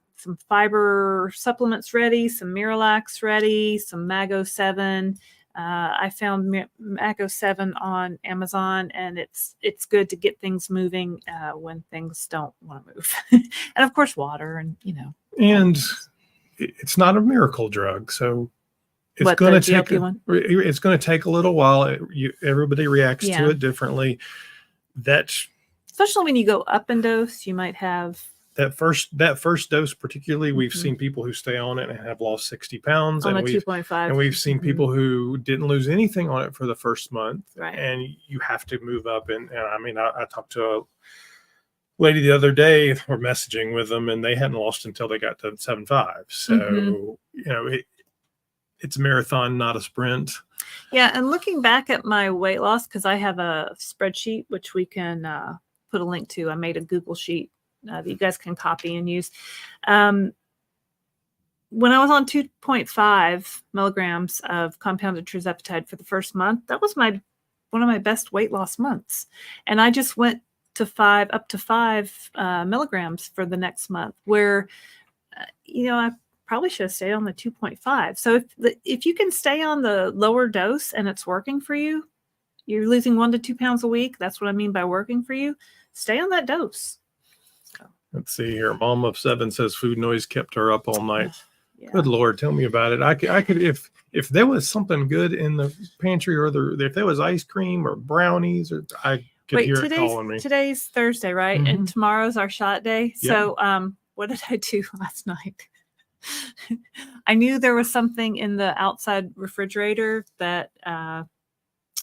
fiber supplements ready, some Miralax ready, some Mago 7. I found Mago 7 on Amazon, and it's good to get things moving when things don't want to move. And of course, water and. And it's not a miracle drug, so it's going to take a little while. Everybody reacts to it differently. Especially when you go up in dose, you might have. That first dose, particularly, we've seen people wwho stay on it and have lost 60 pounds. On a 2.5. And we've seen people who didn't lose anything on it for the first month. Right. And you have to move up. And I talked to a lady the other day, we're messaging with them, and they hadn't lost until they got to 7.5. So, it's a marathon, not a sprint. Yeah. And looking back at my weight loss, because I have a spreadsheet, which we can put a link to. I made a Google sheet that you guys can copy and use. When I was on 2.5 milligrams of compounded Tirzepatide for the first month, that was one of my best weight loss months. And I just went to up to 5 milligrams for the next month, where, I probably should have stayed on the 2.5. So if you can stay on the lower dose and it's working for you, you're losing 1 to 2 pounds a week. That's what I mean by working for you. Stay on that dose. Let's see here. Mom of 7 says food noise kept her up all night. Yeah. Good Lord, tell me about it. I could if if there was something good in the pantry, or if there was ice cream or brownies, or I could hear it calling me. Today's Thursday, right? Mhm. And tomorrow's our shot day. Yep. So what did I do last night? I knew there was something in the outside refrigerator that there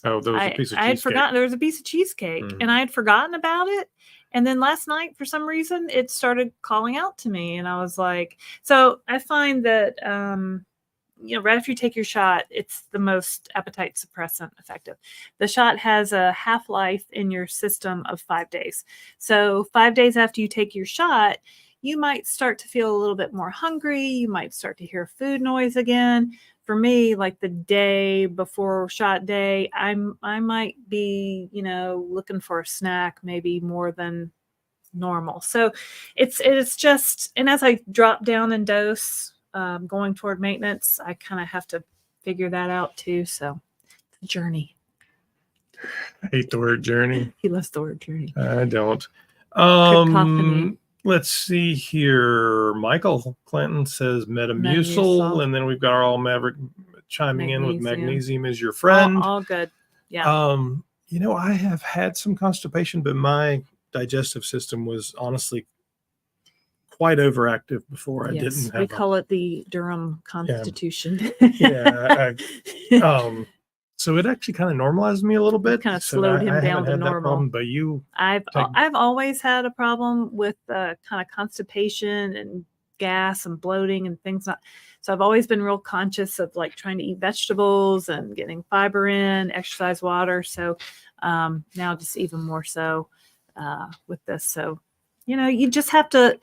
was a piece of cheesecake. I had forgotten there was a piece of cheesecake, and I had forgotten about it. And then last night, for some reason, it started calling out to me, and I was like, so I find that right after you take your shot, it's the most appetite suppressant effective. The shot has a half-life in your system of 5 days. So 5 days after you take your shot, you might start to feel a little bit more hungry. You might start to hear food noise again. For me, like the day before shot day, I might be, looking for a snack, maybe more than normal. So it's just, and as I drop down in dose, going toward maintenance, I kind of have to figure that out too. So it's a journey. I hate the word journey. He loves the word journey. I don't. Cacophony. Let's see here. Michael Clinton says Metamucil, and then we've got our All Maverick chiming in with magnesium is your friend. All good. Yeah. I have had some constipation, but my digestive system was honestly quite overactive before. I didn't have. We call it the Durham Constitution. Yeah. So it actually kind of normalized me a little bit. Kind of slowed him down to normal. Problem, but I've always had a problem with kind of constipation and gas and bloating and things. So I've always been real conscious of like trying to eat vegetables and getting fiber in, exercise, water. So now just even more so with this. So you just have to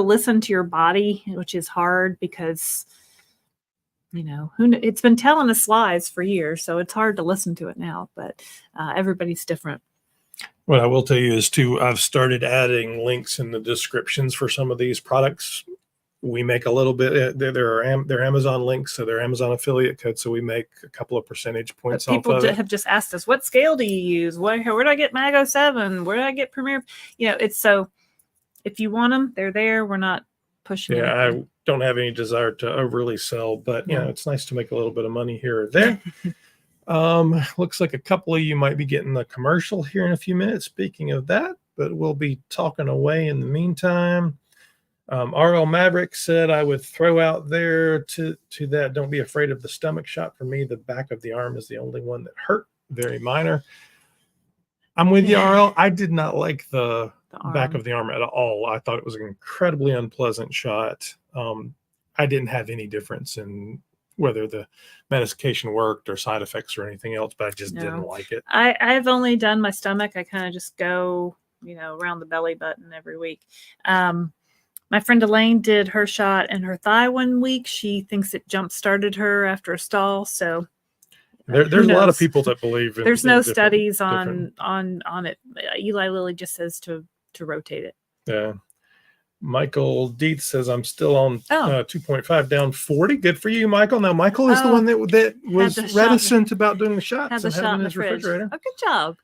listen to your body, which is hard because it's been telling us lies for years, so it's hard to listen to it now, but everybody's different. What I will tell you is too, I've started adding links in the descriptions for some of these products. We make a little bit, they're Amazon links, so they're Amazon affiliate codes, so we make a couple of percentage points off of it. People have just asked us, what scale do you use? Where do I get Mago 7? Where do I get Premier? It's so, if you want them, they're there. We're not pushing anything. I don't have any desire to overly sell, but it's nice to make a little bit of money here or there. Looks like a couple of you might be getting the commercial here in a few minutes. Speaking of that, but we'll be talking away in the meantime. RL Maverick said I would throw out there to that. Don't be afraid of the stomach shot. For me, the back of the arm is the only one that hurt. Very minor. I'm with you, RL. I did not like the back of the arm at all. I thought it was an incredibly unpleasant shot. I didn't have any difference in whether the medication worked or side effects or anything else, but I just didn't like it. I've only done my stomach. I kind of just go, around the belly button every week. My friend Elaine did her shot in her thigh 1 week. She thinks it jump-started her after a stall. So there's a lot of people that believe in. There's no studies on it. Eli Lilly just says to rotate it. Yeah. Michael Dietz says I'm still on 2.5 down 40. Good for you, Michael. Now Michael is the one that was reticent about doing the shots. Had the shot in his refrigerator. Oh,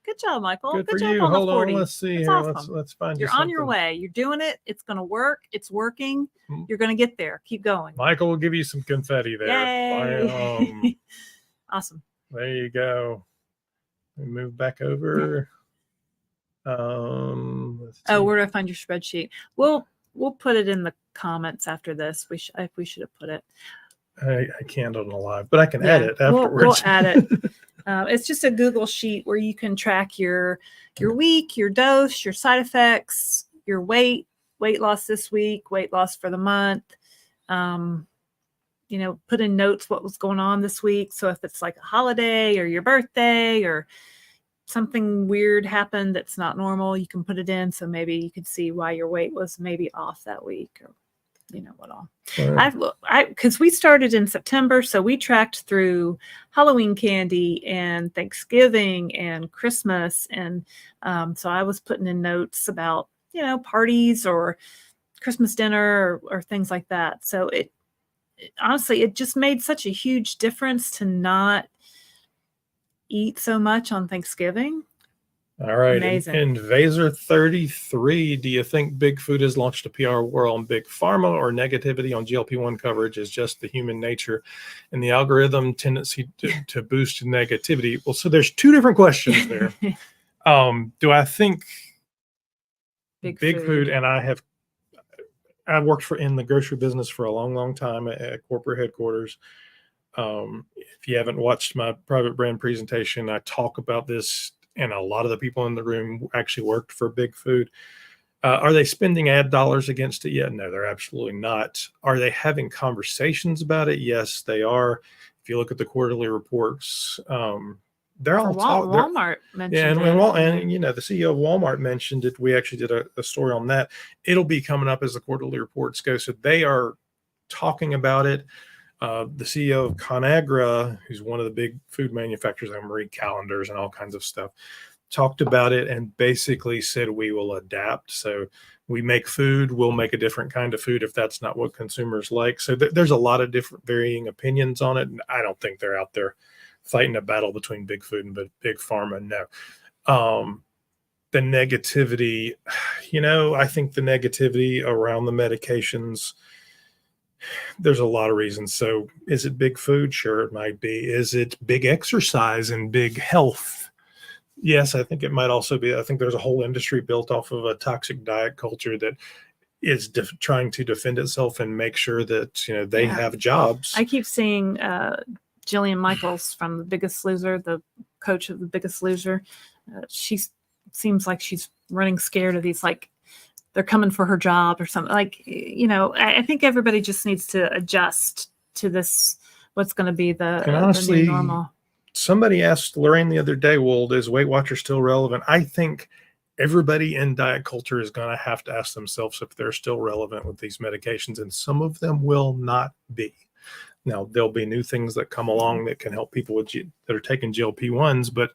good job, Michael. Good for job you. on Hold the 40. on, let's see here. Awesome. Let's find You're on your way. You're doing it. It's going to work. It's working. You're going to get there. Keep going. Michael will give you some confetti there. Yay. Awesome. There you go. We move back over. Where do I find your spreadsheet? We'll put it in the comments after this. We should have put it. I can't on the live, but I can add it afterwards. We'll add it. It's just a Google sheet where you can track your week, your dose, your side effects, your weight loss this week, weight loss for the month. Put in notes what was going on this week. So if it's like a holiday or your birthday or something weird happened that's not normal, you can put it in. So maybe you could see why your weight was maybe off that week or what all. Because we started in September, so we tracked through Halloween candy and Thanksgiving and Christmas. And so I was putting in notes about, parties or Christmas dinner or things like that. So it honestly, it just made such a huge difference to not eat so much on Thanksgiving. All right. Amazing. Invaser 33. Do you think big food has launched a PR war on big pharma, or negativity on GLP-1 coverage is just the human nature and the algorithm tendency to boost negativity? Well, so there's two different questions there. Do I think big food, and I've worked in the grocery business for a long, long time at corporate headquarters. If you haven't watched my private brand presentation, I talk about this, and a lot of the people in the room actually worked for big food. Are they spending ad dollars against it yet? No, they're absolutely not. Are they having conversations about it? Yes, they are. If you look at the quarterly reports, they're all Walmart mentioned and the CEO of Walmart mentioned it. We actually did a story on that. It'll be coming up as the quarterly reports go. So they are talking about it. The CEO of ConAgra, who's one of the big food manufacturers, I'm read calendars and all kinds of stuff, talked about it and basically said we will adapt. So we make food, we'll make a different kind of food if that's not what consumers like. So there's a lot of different varying opinions on it. And I don't think they're out there fighting a battle between big food and big pharma. No. The negativity, I think the negativity around the medications, there's a lot of reasons. So is it big food? Sure, it might be. Is it big exercise and big health? Yes, I think it might also be. I think there's a whole industry built off of a toxic diet culture that is trying to defend itself and make sure that they have jobs. I keep seeing Jillian Michaels from The Biggest Loser, the coach of The Biggest Loser. She seems like she's running scared of these, like they're coming for her job or something. Like, I think everybody just needs to adjust to this, what's going to be the new normal. Somebody asked Laraine the other day, well, is Weight Watchers still relevant? I think everybody in diet culture is going to have to ask themselves if they're still relevant with these medications, and some of them will not be. Now, there'll be new things that come along that can help people that are taking GLP-1s, but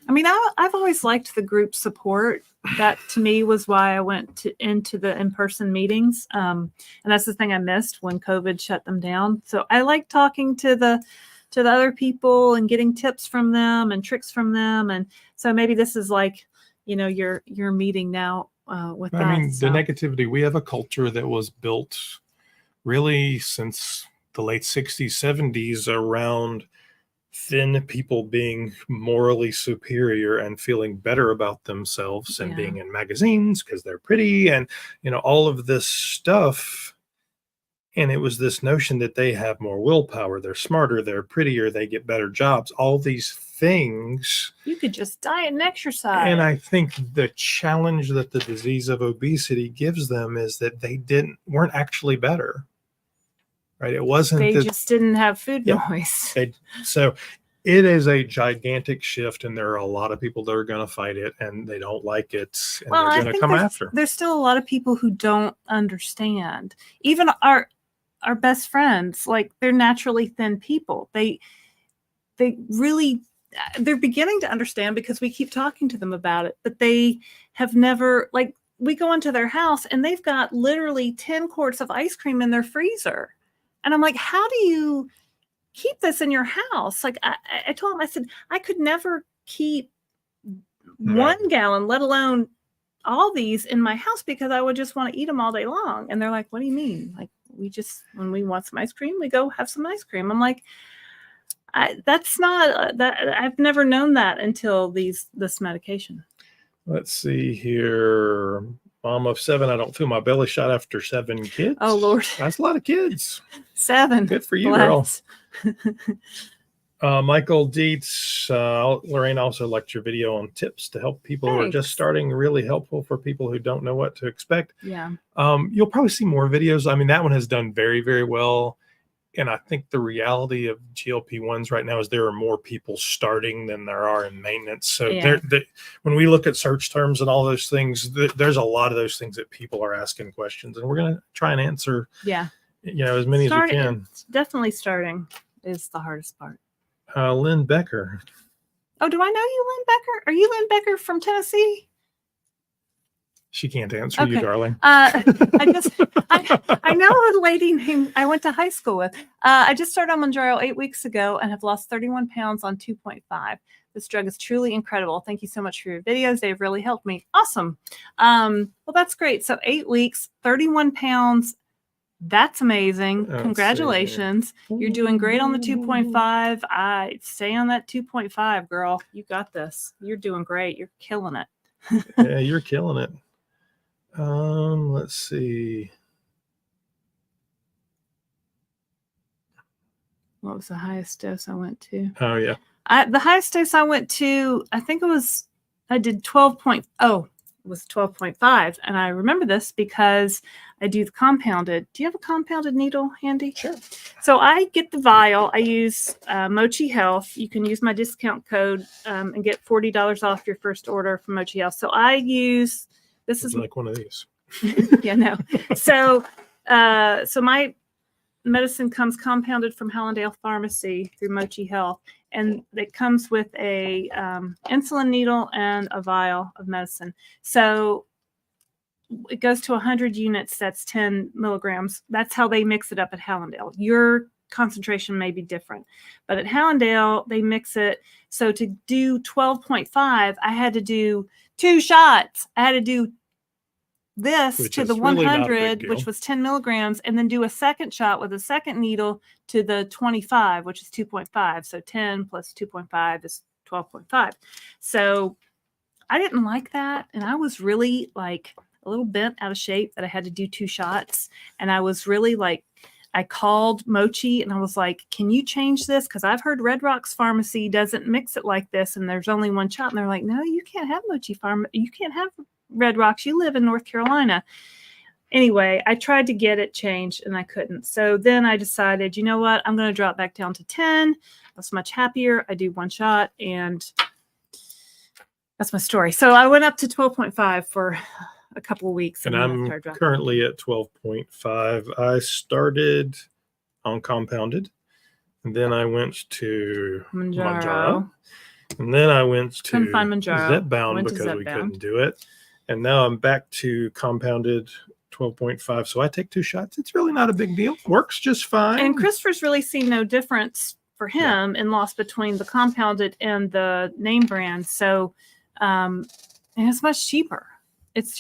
I mean, I've always liked the group support. That to me was why I went into the in-person meetings. And that's the thing I missed when COVID shut them down. So I like talking to the other people and getting tips from them and tricks from them. And so maybe this is like, your meeting now with that. I mean, the negativity, we have a culture that was built really since the late 60s, 70s around thin people being morally superior and feeling better about themselves and being in magazines because they're pretty and, all of this stuff. And it was this notion that they have more willpower, they're smarter, they're prettier, they get better jobs, all these things. You could just diet and exercise. And I think the challenge that the disease of obesity gives them is that they weren't actually better. Right. It wasn't. They just didn't have food noise. So it is a gigantic shift, and there are a lot of people that are going to fight it, and they don't like it, and they're going to come after. There's still a lot of people who don't understand. Even our best friends, like they're naturally thin people. They're beginning to understand because we keep talking to them about it, but they have never, like, we go into their house and they've got literally 10 quarts of ice cream in their freezer. And I'm like, how do you keep this in your house? Like I told him, I said, I could never keep 1 gallon, let alone all these in my house because I would just want to eat them all day long. And they're like, what do you mean? Like, when we want some ice cream, we go have some ice cream. I'm like, that's not that. I've never known that until this medication. Let's see here. Mom of 7, I don't feel my belly shot after 7 kids. Oh, Lord. That's a lot of kids. 7. Good for you, girl. Michael Dietz, Laraine also liked your video on tips to help people who are just starting, really helpful for people who don't know what to expect. Yeah. You'll probably see more videos. I mean, that one has done very, very well. And I think the reality of GLP-1s right now is there are more people starting than there are in maintenance. So when we look at search terms and all those things, there's a lot of those things that people are asking questions. And we're going to try and answer as many as we can. Definitely starting is the hardest part. Lynn Becker. Oh, do I know you, Lynn Becker? Are you Lynn Becker from Tennessee? She can't answer you, darling. I know a lady named I went to high school with. I just started on Mounjaro 8 weeks ago and have lost 31 pounds on 2.5. This drug is truly incredible. Thank you so much for your videos. They've really helped me. Awesome. Well, that's great. So 8 weeks, 31 pounds. That's amazing. Congratulations. You're doing great on the 2.5. I stay on that 2.5, girl. You got this. You're doing great. You're killing it. Yeah, you're killing it. Let's see. What was the highest dose I went to? Oh, yeah. The highest dose I went to, I think I did 12.0. It was 12.5. And I remember this because I do the compounded. Do you have a compounded needle handy? Sure. So I get the vial. I use Mochi Health. You can use my discount code and get $40 off your first order from Mochi Health. So I use, this is like one of these. yeah, no. So my medicine comes compounded from Hallandale Pharmacy through Mochi Health, and it comes with a insulin needle and a vial of medicine. So it goes to 100 units. That's 10 milligrams. That's how they mix it up at Hallandale. Your concentration may be different, but at Hallandale they mix it. So to do 12.5, I had to do 2 shots. I had to do this which to the really 100, which was 10 milligrams, and then do a second shot with a second needle to the 25, which is 2.5. So 10 plus 2.5 is 12.5. So I didn't like that. And I was really like a little bent out of shape that I had to do 2 shots. And I was really like, I called Mochi and I was like, can you change this? Because I've heard Red Rocks Pharmacy doesn't mix it like this. And there's only 1 shot. And they're like, no, you can't have Mochi Pharma. You can't have Red Rocks. You live in North Carolina. Anyway, I tried to get it changed and I couldn't. So then I decided, you know what? I'm going to drop back down to 10. I was much happier. I do 1 shot and that's my story. So I went up to 12.5 for a couple of weeks. And I'm currently at 12.5. I started on compounded, and then I went to Mounjaro. And then I went to Zepbound because we couldn't do it. And now I'm back to compounded 12.5. So I take 2 shots. It's really not a big deal. Works just fine. And Christopher's really seen no difference for him in loss between the compounded and the name brand. So and it's much cheaper. It's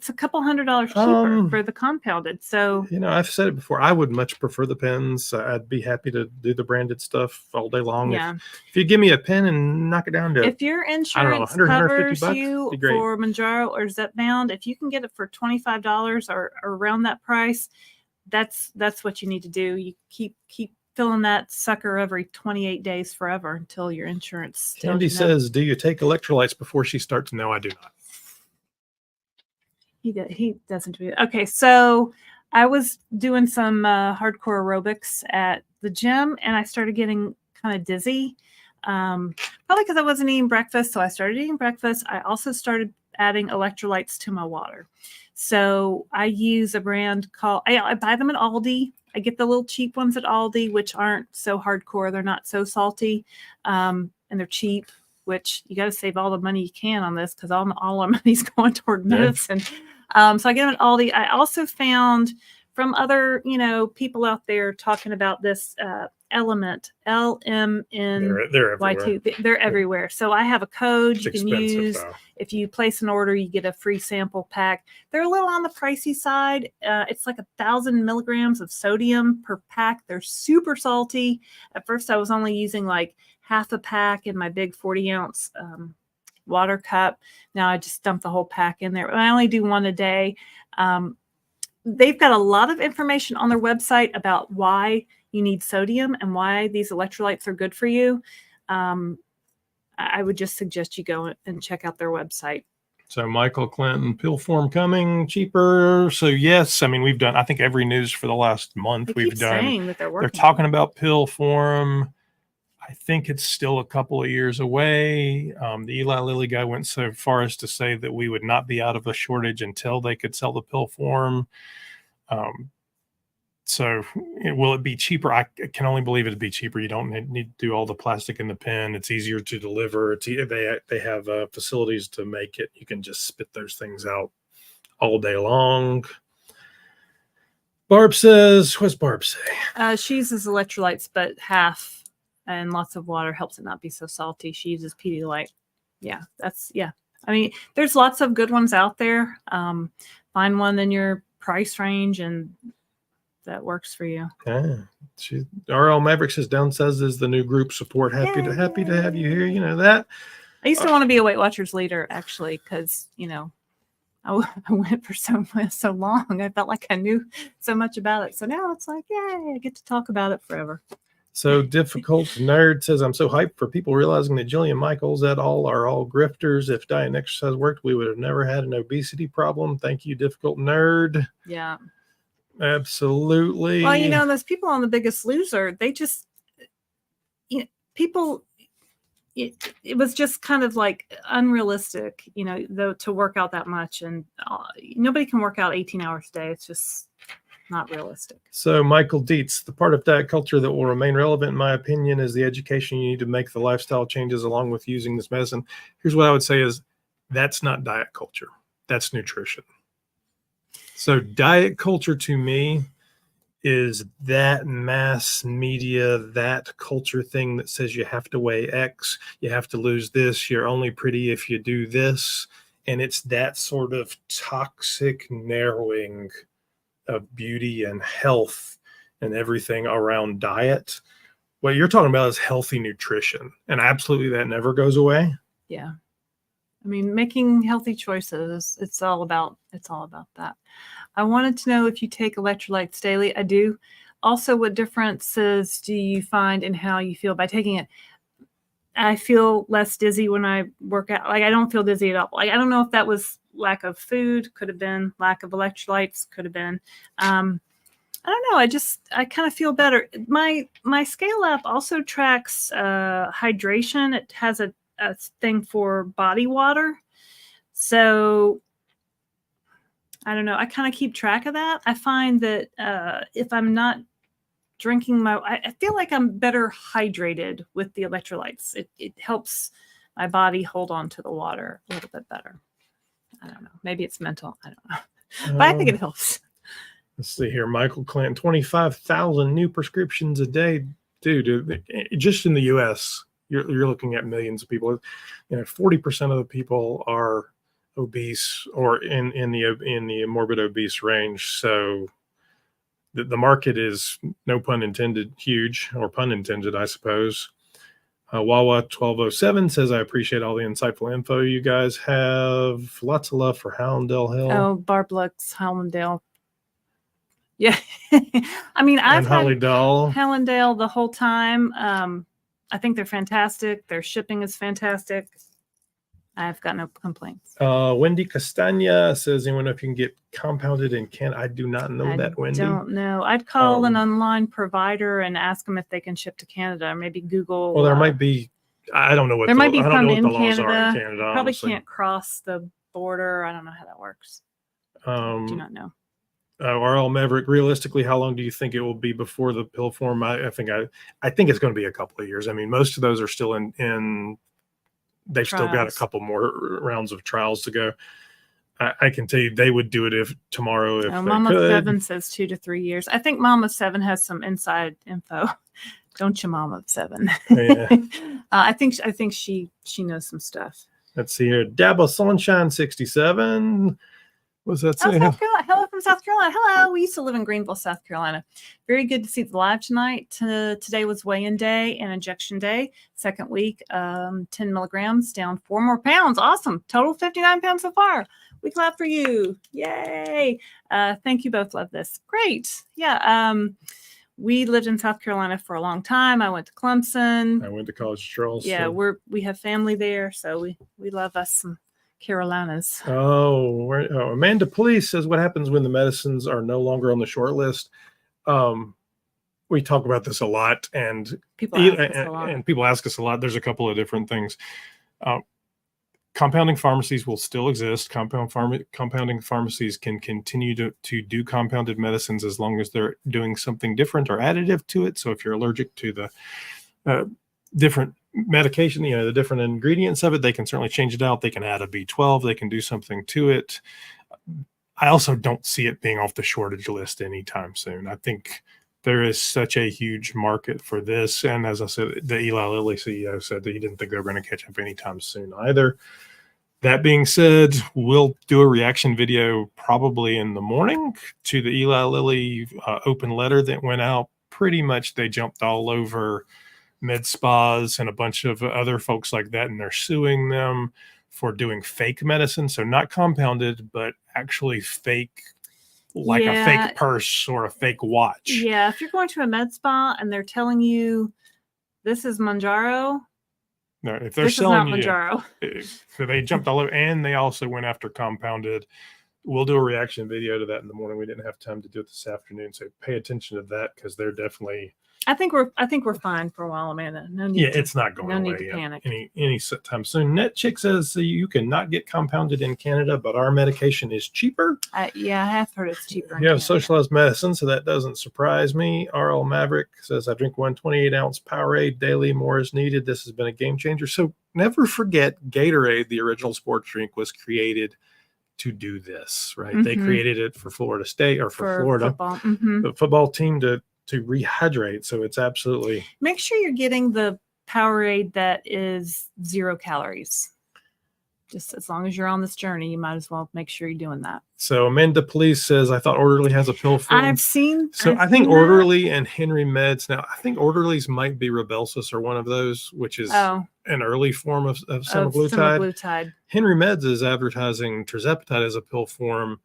a couple $100s cheaper for the compounded. So, I've said it before. I would much prefer the pens. I'd be happy to do the branded stuff all day long. Yeah. If you give me a pen and knock it down to, if your insurance covers you for Mounjaro or Zepbound, if you can get it for $25 or around that price, that's what you need to do. You keep filling that sucker every 28 days forever until your insurance. Candy says, do you take electrolytes before she starts? No, I do not. He doesn't do it. Okay, so I was doing some hardcore aerobics at the gym, and I started getting kind of dizzy, probably because I wasn't eating breakfast. So I started eating breakfast. I also started adding electrolytes to my water. So I use a brand called, I buy them at Aldi. I get the little cheap ones at Aldi, which aren't so hardcore. They're not so salty, and they're cheap, which you got to save all the money you can on this because all our money's going toward medicine. So I get them at Aldi. I also found from other, people out there talking about this element, LMNY2. They're everywhere. So I have a code you can use. If you place an order, you get a free sample pack. They're a little on the pricey side. It's like 1,000 milligrams of sodium per pack. They're super salty. At first, I was only using like half a pack in my big 40-ounce water cup. Now I just dump the whole pack in there. I only do 1 a day. They've got a lot of information on their website about why you need sodium and why these electrolytes are good for you. I would just suggest you go and check out their website. So Michael Clinton, pill form coming cheaper. So yes, I mean, we've done, I think every news for the last month we've done. Saying that they're talking about pill form. I think it's still a couple of years away. The Eli Lilly guy went so far as to say that we would not be out of a shortage until they could sell the pill form. So will it be cheaper? I can only believe it'd be cheaper. You don't need to do all the plastic in the pen. It's easier to deliver. They have facilities to make it. You can just spit those things out all day long. Barb says, what's Barb say? She uses electrolytes, but half and lots of water helps it not be so salty. She uses Pedialyte. Yeah, I mean, there's lots of good ones out there. Find one in your price range and that works for you. RL Maverick says Downsized is the new group support. Happy to have you here. You know that. I used to want to be a Weight Watchers leader, actually, because, you know, I went for so long. I felt like I knew so much about it. So now it's like, yay, I get to talk about it forever. So Difficult Nerd says, I'm so hyped for people realizing that Jillian Michaels et al. Are all grifters. If diet and exercise worked, we would have never had an obesity problem. Thank you, Difficult Nerd. Yeah. Absolutely. Well, you know, those people on The Biggest Loser, they just, you know, people, it was just kind of like unrealistic, you know, though, to work out that much. And nobody can work out 18 hours a day. It's just not realistic. So Michael Dietz, the part of diet culture that will remain relevant, in my opinion, is the education you need to make the lifestyle changes along with using this medicine. Here's what I would say is that's not diet culture. That's nutrition. So diet culture to me is that mass media, that culture thing that says you have to weigh X, you have to lose this, you're only pretty if you do this. And it's that sort of toxic narrowing of beauty and health and everything around diet. What you're talking about is healthy nutrition. And absolutely that never goes away. Yeah. I mean, making healthy choices, it's all about that. I wanted to know if you take electrolytes daily. I do. Also, what differences do you find in how you feel by taking it? I feel less dizzy when I work out. Like, I don't feel dizzy at all. Like, I don't know if that was lack of food, could have been lack of electrolytes, could have been. I don't know. I kind of feel better. My scale app also tracks hydration. It has a thing for body water. So I don't know. I kind of keep track of that. I find that if I'm not drinking I feel like I'm better hydrated with the electrolytes. It helps my body hold on to the water a little bit better. I don't know. Maybe it's mental. I don't know. But I think it helps. Let's see here. Michael Clanton, 25,000 new prescriptions a day. Dude, just in the U.S., you're looking at millions of people. You know, 40% of the people are obese or in the morbid obese range. So the market is, no pun intended, huge, or pun intended, I suppose. Wawa 1207 says, I appreciate all the insightful info you guys have. Lots of love for Hallandale Hill. Oh, Barb Lux, Hallandale. Yeah. I mean, I've had Hallandale the whole time. I think they're fantastic. Their shipping is fantastic. I've got no complaints. Wendy Castagna says, anyone know if you can get compounded in Canada? I do not know that, Wendy. I don't know. I'd call an online provider and ask them if they can ship to Canada, or maybe Google. Well, there might be. I don't know what there might be some in laws Canada. are in Canada. Probably honestly. Can't cross the border. I don't know how that works. I do not know. RL Maverick, realistically, how long do you think it will be before the pill form? I think it's going to be a couple of years. I mean, most of those are still in they've trials. Still got a couple more rounds of trials to go. I can tell you they would do it if tomorrow. If Mama 7 says 2 to 3 years. I think Mama 7 has some inside info. Don't you, Mama 7? Yeah. I think she knows some stuff. Let's see here. Dabba Sunshine 67. What's that say? South Carolina. Hello from South Carolina. Hello. We used to live in Greenville, South Carolina. Very good to see the live tonight. Today was weigh-in day and injection day. Second week, 10 milligrams, down 4 more pounds. Awesome. Total 59 pounds so far. We clap for you. Yay. Thank you both. Love this. Great. Yeah. We lived in South Carolina for a long time. I went to Clemson. I went to college at Charleston. Yeah, we have family there, so we love us some Carolinas. Amanda Police says, what happens when the medicines are no longer on the short list? We talk about this a lot, and people ask us a lot. There's a couple of different things. Compounding pharmacies will still exist. Compounding pharmacies can continue to do compounded medicines as long as they're doing something different or additive to it. So if you're allergic to the different medication, the different ingredients of it, they can certainly change it out. They can add a B12. They can do something to it. I also don't see it being off the shortage list anytime soon. I think there is such a huge market for this. And as I said, the Eli Lilly CEO said that he didn't think they were going to catch up anytime soon either. That being said, we'll do a reaction video probably in the morning to the Eli Lilly open letter that went out. Pretty much they jumped all over med spas and a bunch of other folks like that, and they're suing them for doing fake medicine. So not compounded, but actually fake, like a fake purse or a fake watch. Yeah, if you're going to a med spa and they're telling you this is Mounjaro, no, if they're selling you, so they jumped all over, and they also went after compounded. We'll do a reaction video to that in the morning. We didn't have time to do it this afternoon, so pay attention to that because they're definitely. I think we're fine for a while, Amanda. No need. It's not going away. No need to panic any time soon. NetChick says you cannot get compounded in Canada, but our medication is cheaper. I have heard it's cheaper. Yeah, socialized medicine, so that doesn't surprise me. RL Maverick says I drink 128-ounce Powerade daily. More is needed. This has been a game changer. So never forget, Gatorade, the original sports drink, was created to do this. Right? They created it for Florida State or for Florida football. The football team to rehydrate. So it's absolutely. Make sure you're getting the Powerade that is 0 calories. Just as long as you're on this journey, you might as well make sure you're doing that. So Amanda Police says, I thought Orderly has a pill form. I've seen. I think Orderly and Henry Meds. Now, I think Orderly's might be Rybelsus or one of those, which is an early form of semaglutide. Henry Meds is advertising Tirzepatide as a pill form.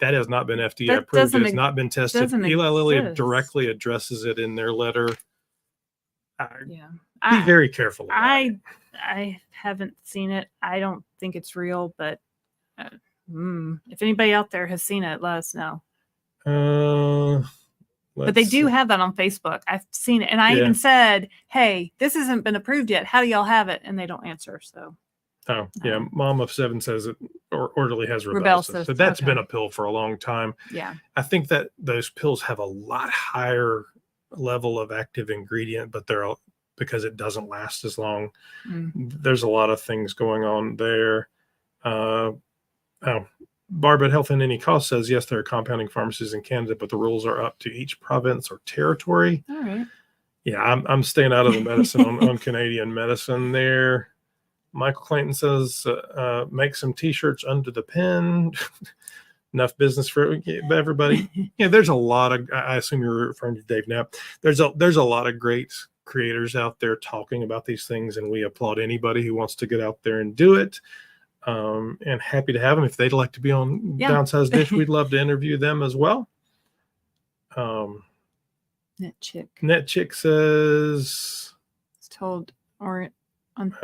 That has not been FDA approved. It has not been tested. Eli Lilly directly addresses it in their letter. Be very careful about it. I haven't seen it. I don't think it's real, but if anybody out there has seen it, let us know. But they do have that on Facebook. I've seen it. And I even said, hey, this hasn't been approved yet. How do y'all have it? And they don't answer. So. Oh, yeah. Mom of 7 says it Orderly has Rybelsus. So that's been a pill for a long time. Yeah. I think that those pills have a lot higher level of active ingredient, but they're because it doesn't last as long. There's a lot of things going on there. Barb at Health and Any Cost says, yes, there are compounding pharmacies in Canada, but the rules are up to each province or territory. All right. Yeah, I'm staying out of the medicine on Canadian medicine there. Michael Clayton says, make some T-shirts under the pen. Enough business for everybody. There's a lot of, I assume you're referring to Dave Knapp. There's a lot of great creators out there talking about these things, and we applaud anybody who wants to get out there and do it. And happy to have them. If they'd like to be on Downsized Dish, we'd love to interview them as well. NetChick says, it's told I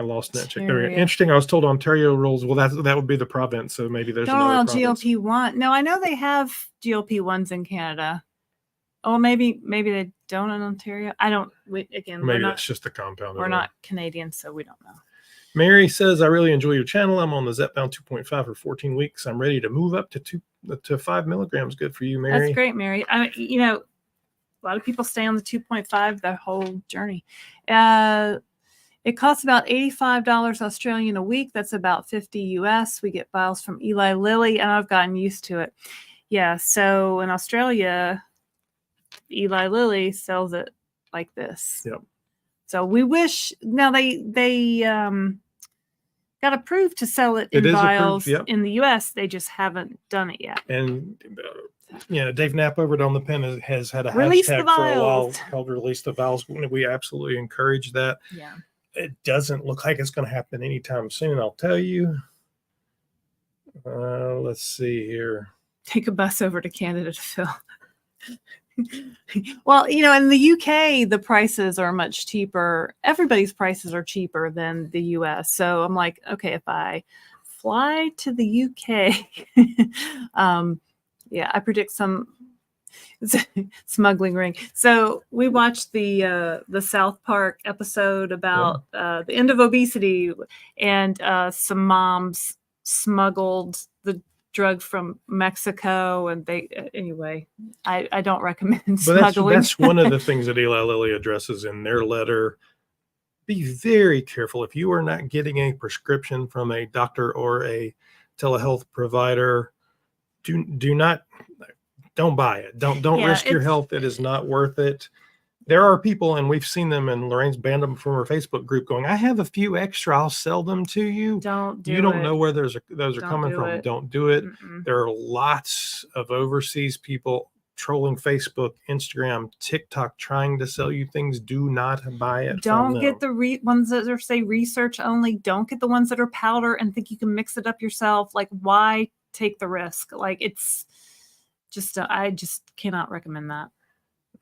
lost NetChick. There we go. Interesting. I was told Ontario rules. Well, that would be the province. So maybe there's another province. GLP-1. No, I know they have GLP-1s in Canada. Oh, maybe they don't in Ontario. I don't. Maybe that's just a compound. We're not Canadian, so we don't know. Mary says, I really enjoy your channel. I'm on the Zepbound 2.5 for 14 weeks. I'm ready to move up to 5 milligrams. Good for you, Mary. That's great, Mary. A lot of people stay on the 2.5 the whole journey. It costs about $85 Australian a week. That's about $50 US. We get files from Eli Lilly, and I've gotten used to it. Yeah, so in Australia, Eli Lilly sells it like this. Yep. So we wish now they got approved to sell it in vials in the US. They just haven't done it yet. And Dave Knapp over at On the Pen has had a Release hashtag for a while called Release the Vials. We absolutely encourage that. Yeah. It doesn't look like it's going to happen anytime soon, I'll tell you. Let's see here. Take a bus over to Canada to fill. Well, in the UK, the prices are much cheaper. Everybody's prices are cheaper than the US. So I'm like, okay, if I fly to the UK, I predict some smuggling ring. So we watched the South Park episode about the end of obesity, and some moms smuggled the drug from Mexico, and I don't recommend smuggling. That's one of the things that Eli Lilly addresses in their letter. Be very careful if you are not getting a prescription from a doctor or a telehealth provider. Don't don't buy it. Don't Yeah, risk your it's- health. It is not worth it. There are people, and we've seen them, and Lorraine's banned them from her Facebook group going, I have a few extra. I'll sell them to you. Don't do You don't it. know where those are coming do from. it. Don't do it. Mm-mm. There are lots of overseas people trolling Facebook, Instagram, TikTok, trying to sell you things. Do not buy it. Don't from get them. the ones that are say research only. Don't get the ones that are powder and think you can mix it up yourself. Like, why take the risk? Like, it's just I just cannot recommend that.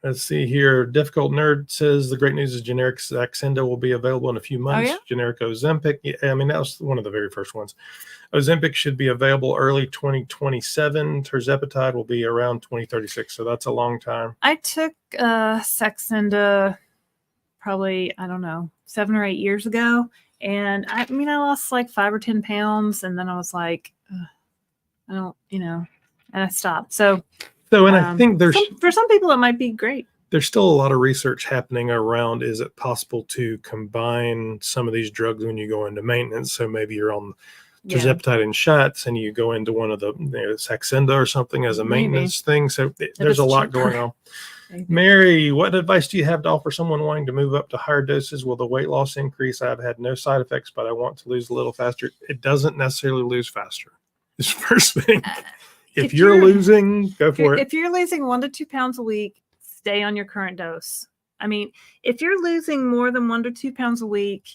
Let's see here. Difficult Nerd says the great news is generic Saxenda will be available in a few months. yeah? Generic Ozempic. Yeah, I mean, that was one of the very first ones. Ozempic should be available early 2027. Tirzepatide will be around 2036. So that's a long time. I took Saxenda probably, I don't know, 7 or 8 years ago. And I mean, I lost like 5 or 10 pounds. And then I was like, I don't, and I stopped. So, and I think for some people, it might be great. There's still a lot of research happening around, is it possible to combine some of these drugs when you go into maintenance? So maybe you're on Tirzepatide in shots and you go into one of the Saxenda or something as a maintenance thing. So there's a lot going on. Maybe. Mary, what advice do you have to offer someone wanting to move up to higher doses? Will the weight loss increase? I've had no side effects, but I want to lose a little faster. It doesn't necessarily lose faster. Is the first thing. If you're losing, go for it. If you're losing 1 to 2 pounds a week, stay on your current dose. I mean, if you're losing more than 1 to 2 pounds a week,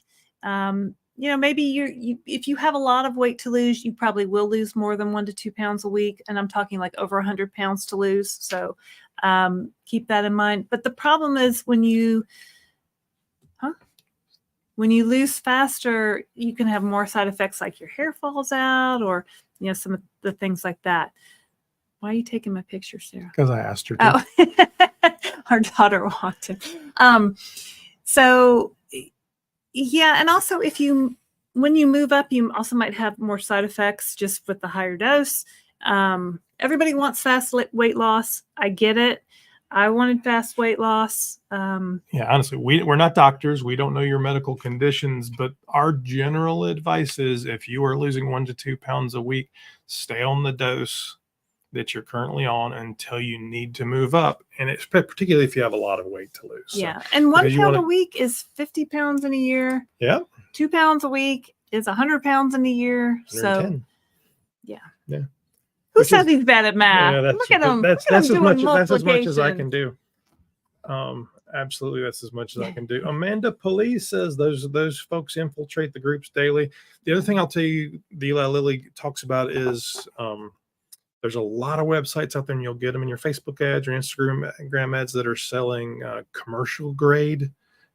maybe if you have a lot of weight to lose, you probably will lose more than 1 to 2 pounds a week. And I'm talking like over 100 pounds to lose. So keep that in mind. But the problem is when you lose faster, you can have more side effects like your hair falls out or, some of the things like that. Why are you taking my picture, Sarah? Because I asked her to. Oh, our daughter wanted. So yeah, and also when you move up, you also might have more side effects just with the higher dose. Everybody wants fast weight loss. I get it. I wanted fast weight loss. Yeah, honestly, we're not doctors. We don't know your medical conditions, but our general advice is if you are losing 1 to 2 pounds a week, stay on the dose that you're currently on until you need to move up. And it's particularly if you have a lot of weight to lose. Yeah. So, and 1 pound a week is 50 pounds in a year. Yeah. 2 pounds a week is 100 pounds in a year. 110. So yeah. Yeah. Who said he's bad at math? Yeah, look at him. That's as much as I can do. Absolutely, that's as much as I can do. Amanda Police says those folks infiltrate the groups daily. The other thing I'll tell you, the Eli Lilly talks about is there's a lot of websites out there, and you'll get them in your Facebook ads or Instagram ads that are selling commercial grade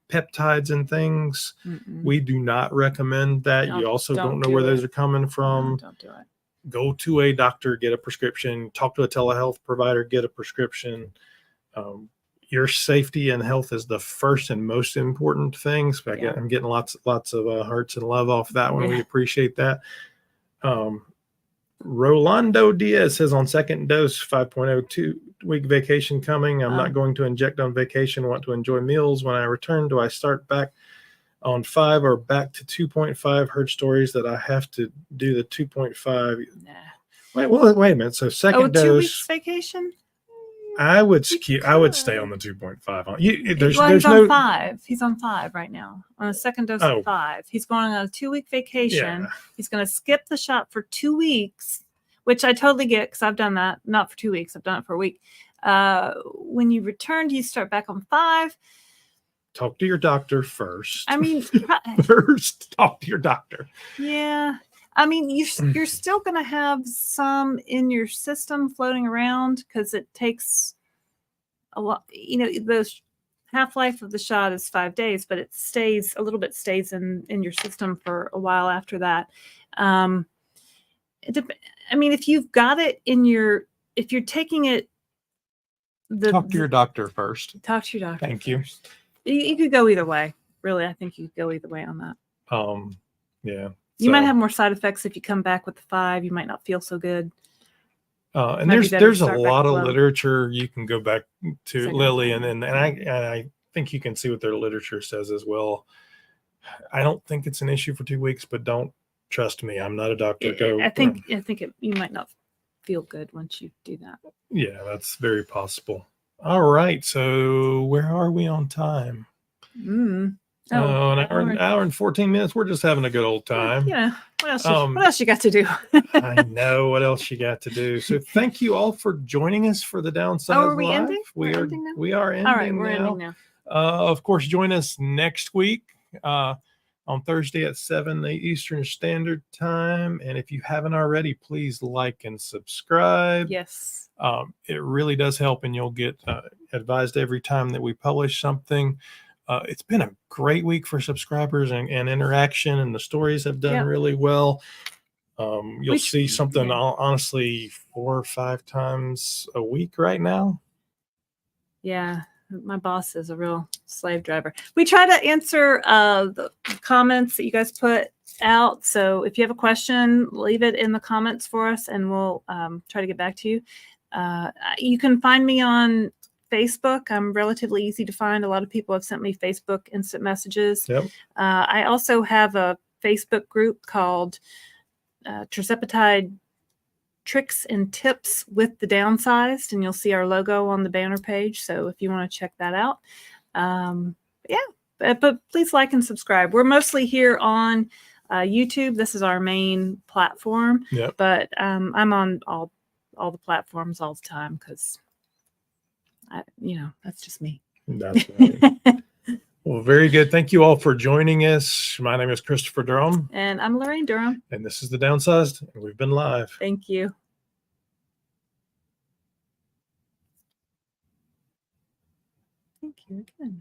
peptides and things. Mm-mm. We do not recommend that. You also don't know where those are coming from. No, don't do it. Go to a doctor, get a prescription, talk to a telehealth provider, get a prescription. Your safety and health is the first and most important thing. So I'm getting lots of hearts and love off that one. We appreciate that. Rolando Diaz says on second dose, 5.02 week vacation coming. I'm not going to inject on vacation. Want to enjoy meals. When I return, do I start back on 5 or back to 2.5? Heard stories that I have to do the 2.5. Nah. Wait a minute. So second dose. 2 weeks vacation? I would stay on the 2.5. He's on 5. He's on 5 right now on a second dose of 5. He's going on a 2-week vacation. Yeah. He's going to skip the shot for 2 weeks, which I totally get because I've done that. Not for 2 weeks. I've done it for a week. When you return, you start back on 5. Talk to your doctor first. I mean, first talk to your doctor. Yeah. I mean, you're still going to have some in your system floating around because it takes a lot. The half-life of the shot is 5 days, but it stays in your system for a while after that. I mean, if you've got it if you're taking it, talk to your doctor first. Talk to your doctor. Thank you. You could go either way. Really, I think you could go either way on that. Yeah. You might have more side effects if you come back with the 5. You might not feel so good. And there's a lot of literature you can go back to Lilly, and I think you can see what their literature says as well. I don't think it's an issue for 2 weeks, but don't trust me. I'm not a doctor. I think you might not feel good once you do that. Yeah, that's very possible. All right. So where are we on time? An hour and 14 minutes. We're just having a good old time. Yeah. What else you got to do? I know what else you got to do. So thank you all for joining us for the Downsized are we Live. ending? We are ending All right, we're now. ending now. Of course, join us next week on Thursday at 7 Eastern Standard Time. And if you haven't already, please like and subscribe. Yes. It really does help, and you'll get advised every time that we publish something. It's been a great week for subscribers and interaction, and the stories have done really well. You'll see something honestly 4 or 5 times a week right now. Yeah, my boss is a real slave driver. We try to answer the comments that you guys put out. So if you have a question, leave it in the comments for us, and we'll try to get back to you. You can find me on Facebook. I'm relatively easy to find. A lot of people have sent me Facebook instant messages. Yep. I also have a Facebook group called Tirzepatide Tricks and Tips with the Downsized, and you'll see our logo on the banner page. So if you want to check that out, but please like and subscribe. We're mostly here on YouTube. This is our main platform. Yep. But I'm on all the platforms all the time because that's just me. That's right. Well, very good. Thank you all for joining us. My name is Christopher Durham. And I'm Laraine Durham. And this is the Downsized, and we've been live. Thank you. Thank you again.